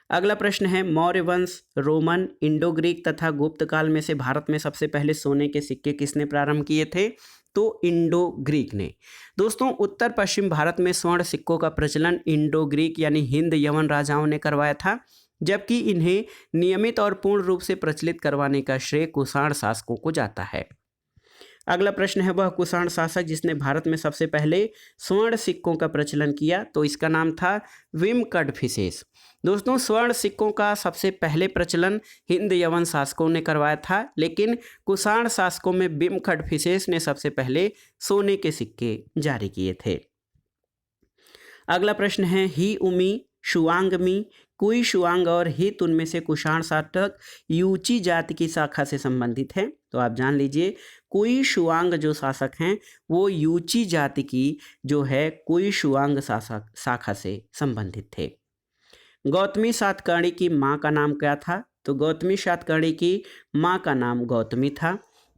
अगला प्रश्न है, मौर्य वंश, रोमन, इंडो ग्रीक तथा गुप्त काल में से भारत में सबसे पहले सोने के सिक्के किसने प्रारंभ किए थे? तो इंडो ग्रीक ने। दोस्तों उत्तर पश्चिम भारत में स्वर्ण सिक्कों का प्रचलन इंडो ग्रीक यानी हिंद यवन राजाओं ने करवाया था, जबकि इन्हें नियमित और पूर्ण रूप से प्रचलित करवाने का श्रेय कुषाण शासकों को जाता है। अगला प्रश्न है, वह कुषाण शासक जिसने भारत में सबसे पहले स्वर्ण सिक्कों का प्रचलन किया? तो इसका नाम था विमकडफिसेस। दोस्तों स्वर्ण सिक्कों का सबसे पहले प्रचलन हिंद यवन शासकों ने करवाया था, लेकिन कुषाण शासकों में विमकडफिसेस ने सबसे पहले सोने के सिक्के जारी किए थे। अगला प्रश्न है, ही उमी, शुआंगमी, कुई शुआंग और हित उनमें से कुषाण शासक यूची जाति की शाखा से संबंधित है? तो आप जान लीजिए कुई शुआंग जो शासक हैं वो यूची जाति की जो है कुई शुआंग शाखा से संबंधित थे। गौतमी सातकर्णी की माँ का नाम क्या था? तो गौतमी सातकर्णी की माँ का नाम गौतमी था।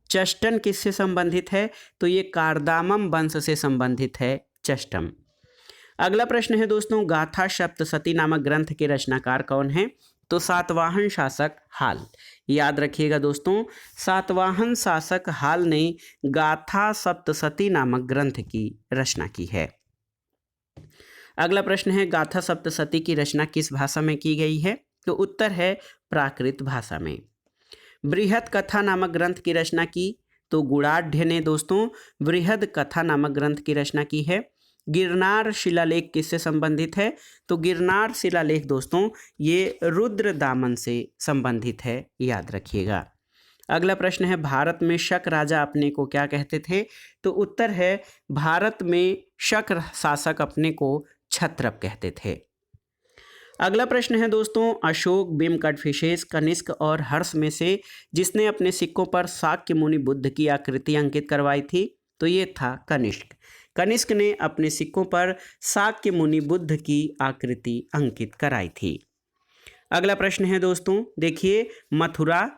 चष्टन किससे संबंधित है? तो ये कार्दामम वंश से संबंधित है चष्टम। अगला प्रश्न है दोस्तों, गाथा सप्तशती नामक ग्रंथ के रचनाकार कौन है? तो सातवाहन शासक हाल। याद रखिएगा दोस्तों, सातवाहन शासक हाल ने गाथा सप्तशती नामक ग्रंथ की रचना की है। अगला प्रश्न है, गाथा सप्तशती की रचना किस भाषा में की गई है? तो उत्तर है प्राकृत भाषा में। बृहद कथा नामक ग्रंथ की रचना की? तो गुणाढ़ ने दोस्तों बृहद कथा नामक ग्रंथ की रचना की है। गिरनार शिलालेख किससे संबंधित है? तो गिरनार शिलालेख दोस्तों ये रुद्र दामन से संबंधित है, याद रखिएगा। अगला प्रश्न है, भारत में शक राजा अपने को क्या कहते थे? तो उत्तर है भारत में शक शासक अपने को क्षत्रप कहते थे। अगला प्रश्न है दोस्तों, अशोक, विमकडफिसेस, कनिष्क और हर्ष में से जिसने अपने सिक्कों पर शाक्य मुनि बुद्ध की आकृति अंकित करवाई थी? तो ये था कनिष्क। कनिष्क ने अपने सिक्कों पर शाक्य मुनि बुद्ध की आकृति अंकित कराई थी। अगला प्रश्न है दोस्तों, देखिए, मथुरा,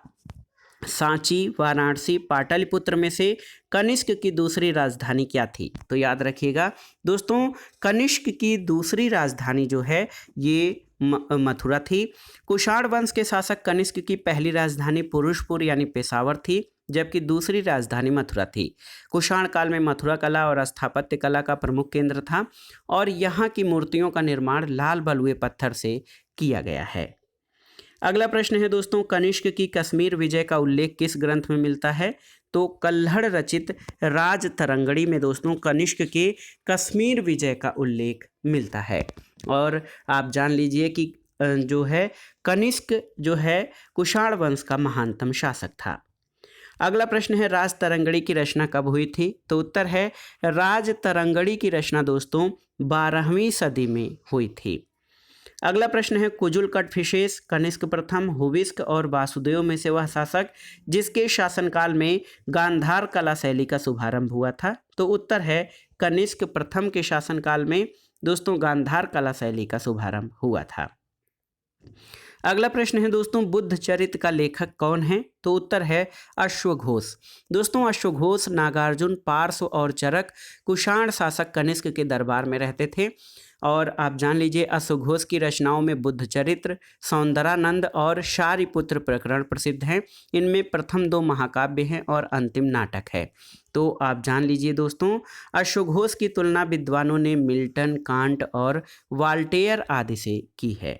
सांची, वाराणसी, पाटलिपुत्र में से कनिष्क की दूसरी राजधानी क्या थी? तो याद रखिएगा दोस्तों, कनिष्क की दूसरी राजधानी जो है ये मथुरा थी। कुषाण वंश के शासक कनिष्क की पहली राजधानी पुरुषपुर यानी पेशावर थी, जबकि दूसरी राजधानी मथुरा थी। कुषाण काल में मथुरा कला और स्थापत्य कला का प्रमुख केंद्र था और यहाँ की मूर्तियों का निर्माण लाल बलुए पत्थर से किया गया है। अगला प्रश्न है दोस्तों, कनिष्क की कश्मीर विजय का उल्लेख किस ग्रंथ में मिलता है? तो कल्हड़ रचित राज तरंगड़ी में दोस्तों कनिष्क के कश्मीर विजय का उल्लेख मिलता है। और आप जान लीजिए कि जो है कनिष्क जो है कुषाण वंश का महानतम शासक था। अगला प्रश्न है, राज तरंगड़ी की रचना कब हुई थी? तो उत्तर है, राज तरंगड़ी की रचना दोस्तों 12वीं सदी में हुई थी। अगला प्रश्न है, कुजुल कटफिशेस कनिष्क प्रथम, हुविस्क और वासुदेव में से वह शासक जिसके शासनकाल में गांधार कला शैली का शुभारंभ हुआ था? तो उत्तर है, कनिष्क प्रथम के शासनकाल में दोस्तों गांधार कला शैली का शुभारंभ हुआ था। अगला प्रश्न है दोस्तों, बुद्ध चरित्र का लेखक कौन है? तो उत्तर है अश्वघोष। दोस्तों अश्वघोष, नागार्जुन, पार्श्व और चरक कुषाण शासक कनिष्क के दरबार में रहते थे। और आप जान लीजिए अश्वघोष की रचनाओं में बुद्ध चरित्र, सौंदरानंद और शारिपुत्र प्रकरण प्रसिद्ध हैं। इनमें प्रथम 2 महाकाव्य हैं और अंतिम नाटक है। तो आप जान लीजिए दोस्तों, अश्वघोष की तुलना विद्वानों ने मिल्टन, कांट और वाल्टेयर आदि से की है।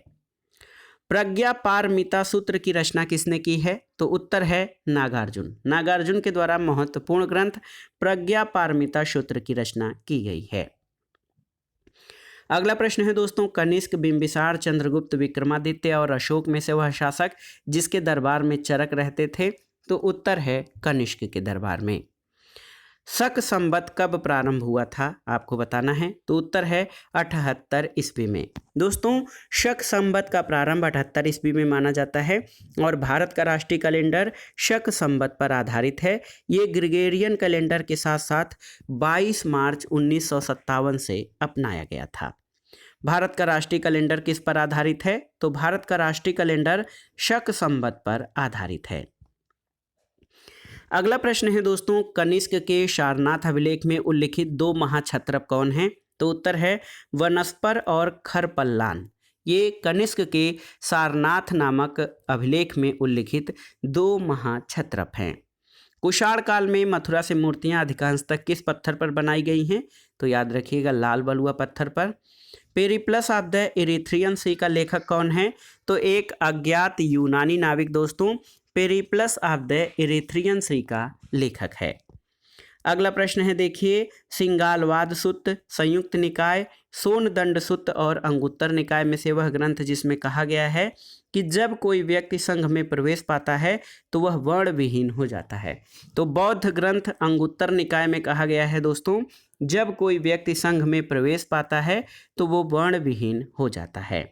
प्रज्ञा पारमिता सूत्र की रचना किसने की है? तो उत्तर है नागार्जुन। नागार्जुन के द्वारा महत्वपूर्ण ग्रंथ प्रज्ञा पारमिता सूत्र की रचना की गई है। अगला प्रश्न है दोस्तों, कनिष्क, बिंबिसार, चंद्रगुप्त, विक्रमादित्य और अशोक में से वह शासक जिसके दरबार में चरक रहते थे? तो उत्तर है कनिष्क के दरबार में। शक संवत कब प्रारंभ हुआ था आपको बताना है? तो उत्तर है 78 ईस्वी में। दोस्तों शक संवत का प्रारंभ 78 ईस्वी में माना जाता है और भारत का राष्ट्रीय कैलेंडर शक संवत पर आधारित है। ये ग्रेगोरियन कैलेंडर के साथ साथ 22 मार्च 1957 से अपनाया गया था। भारत का राष्ट्रीय कैलेंडर किस पर आधारित है? तो भारत का राष्ट्रीय कैलेंडर शक संवत पर आधारित है। अगला प्रश्न है दोस्तों, कनिष्क के सारनाथ अभिलेख में उल्लिखित 2 महाक्षत्रप कौन हैं? तो उत्तर है वनस्पर और खरपल्लान। ये कनिष्क के सारनाथ नामक अभिलेख में उल्लिखित 2 महाक्षत्रप हैं। कुषाण काल में मथुरा से मूर्तियां अधिकांशतः किस पत्थर पर बनाई गई हैं? तो याद रखिएगा लाल बलुआ पत्थर पर। पेरिप्लस ऑफ द इरिथ्रियन सी का लेखक कौन है? तो एक अज्ञात यूनानी नाविक दोस्तों पेरिप्लस ऑफ द इरिथ्रियन सी का लेखक है। अगला प्रश्न है देखिए, सिंगालवाद सुत्त, संयुक्त निकाय, सोनदंड सुत्त और अंगुत्तर निकाय में से वह ग्रंथ जिसमें कहा गया है कि जब कोई व्यक्ति संघ में प्रवेश पाता है तो वह वर्ण विहीन हो जाता है। तो बौद्ध ग्रंथ अंगुत्तर निकाय में कहा गया है दोस्तों, जब कोई व्यक्ति संघ में प्रवेश पाता है तो वो वर्ण विहीन हो जाता है।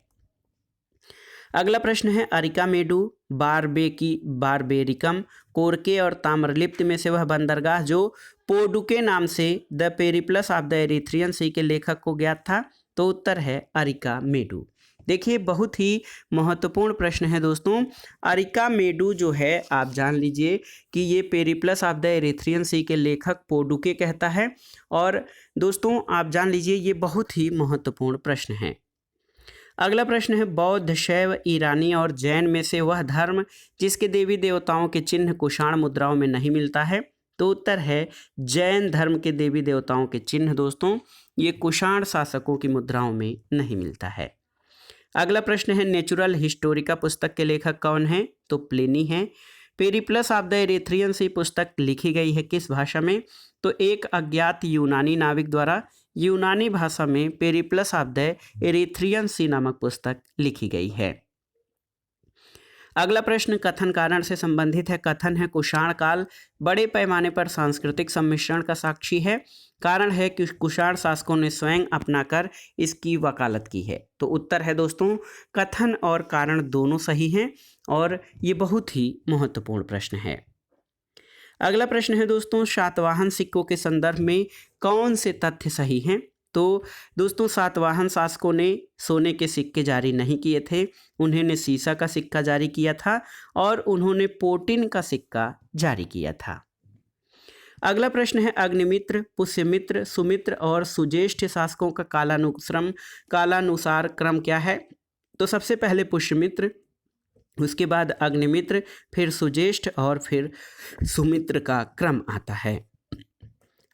अगला प्रश्न है, अरिकामेडु, बारबेरिकम, कोरके और ताम्रलिप्त में से वह बंदरगाह जो पोडुके नाम से the Periplus of the Erythraean Sea के लेखक को ज्ञात था? तो उत्तर है अरिकामेडु। देखिए बहुत ही महत्वपूर्ण प्रश्न है दोस्तों। अरिकामेडु जो है आप जान लीजिए कि ये Periplus of the Erythraean Sea के लेखक पोडुके कहता है। और दोस्तों आप जान लीजिए ये बहुत ही महत्वपूर्ण प्रश्न है। अगला प्रश्न है, बौद्ध, शैव, ईरानी और जैन में से वह धर्म जिसके देवी देवताओं के चिन्ह कुषाण मुद्राओं में नहीं मिलता है? तो उत्तर है जैन धर्म के देवी देवताओं के चिन्ह दोस्तों ये कुषाण शासकों की मुद्राओं में नहीं मिलता है। अगला प्रश्न है, नेचुरल हिस्टोरिका पुस्तक के लेखक कौन है? तो प्लिनी है। पेरिप्लस ऑफ द इरिथ्रियन सी पुस्तक लिखी गई है किस भाषा में? तो एक अज्ञात यूनानी नाविक द्वारा यूनानी भाषा में पेरिप्लस ऑफ द इरिथ्रियन सी नामक पुस्तक लिखी गई है। अगला प्रश्न कथन कारण से संबंधित है। कथन है कुषाण काल बड़े पैमाने पर सांस्कृतिक सम्मिश्रण का साक्षी है। कारण है कि कुषाण शासकों ने स्वयं अपनाकर इसकी वकालत की है। तो उत्तर है दोस्तों कथन और कारण दोनों सही हैं और ये बहुत ही महत्वपूर्ण प्रश्न है। अगला प्रश्न है दोस्तों, सातवाहन सिक्कों के संदर्भ में कौन से तथ्य सही हैं? तो दोस्तों सातवाहन शासकों ने सोने के सिक्के जारी नहीं किए थे, उन्होंने सीसा का सिक्का जारी किया था और उन्होंने पोटिन का सिक्का जारी किया था। अगला प्रश्न है, अग्निमित्र, पुष्यमित्र, सुमित्र और सुज्येष्ठ शासकों का कालानुसार क्रम क्या है? तो सबसे पहले पुष्यमित्र, उसके बाद अग्निमित्र, फिर सुज्येष्ठ और फिर सुमित्र का क्रम आता है।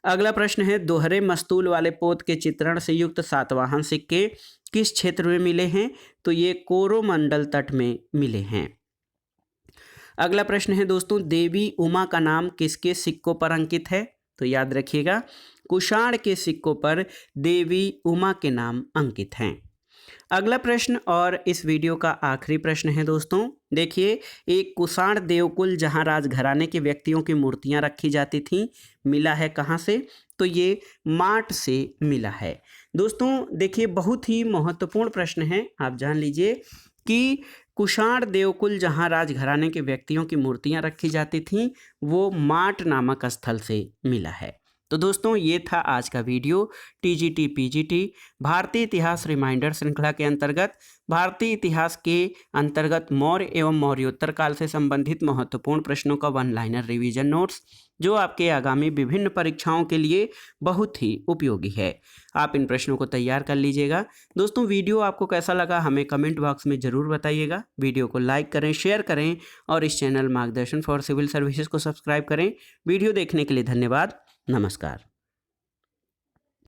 अगला प्रश्न है, दोहरे मस्तूल वाले पोत के चित्रण से युक्त सातवाहन सिक्के किस क्षेत्र में मिले हैं? तो ये कोरोमंडल तट में मिले हैं। अगला प्रश्न है दोस्तों, देवी उमा का नाम किसके सिक्कों पर अंकित है? तो याद रखिएगा, कुषाण के सिक्कों पर देवी उमा के नाम अंकित हैं। अगला प्रश्न और इस वीडियो का आखिरी प्रश्न है दोस्तों, देखिए, एक कुषाण देवकुल जहां राजघराने के व्यक्तियों की मूर्तियां रखी जाती थीं, मिला है कहां से? तो ये माट से मिला है। दोस्तों देखिए, बहुत ही महत्वपूर्ण प्रश्न है, आप जान लीजिए कि कुषाण देवकुल जहां राजघराने के व्यक्तियों की मूर्तियां रखी जाती थीं, वो माट नामक स्थल से मिला है। तो दोस्तों ये था आज का वीडियो। टीजीटी पीजीटी भारतीय इतिहास रिमाइंडर श्रृंखला के अंतर्गत भारतीय इतिहास के अंतर्गत मौर्य एवं मौर्योत्तर काल से संबंधित महत्वपूर्ण प्रश्नों का वन लाइनर रिवीजन नोट्स, जो आपके आगामी विभिन्न परीक्षाओं के लिए बहुत ही उपयोगी है। आप इन प्रश्नों को तैयार कर लीजिएगा। दोस्तों वीडियो आपको कैसा लगा हमें कमेंट बॉक्स में ज़रूर बताइएगा। वीडियो को लाइक करें, शेयर करें और इस चैनल मार्गदर्शन फॉर सिविल सर्विसेज को सब्सक्राइब करें। वीडियो देखने के लिए धन्यवाद। नमस्कार।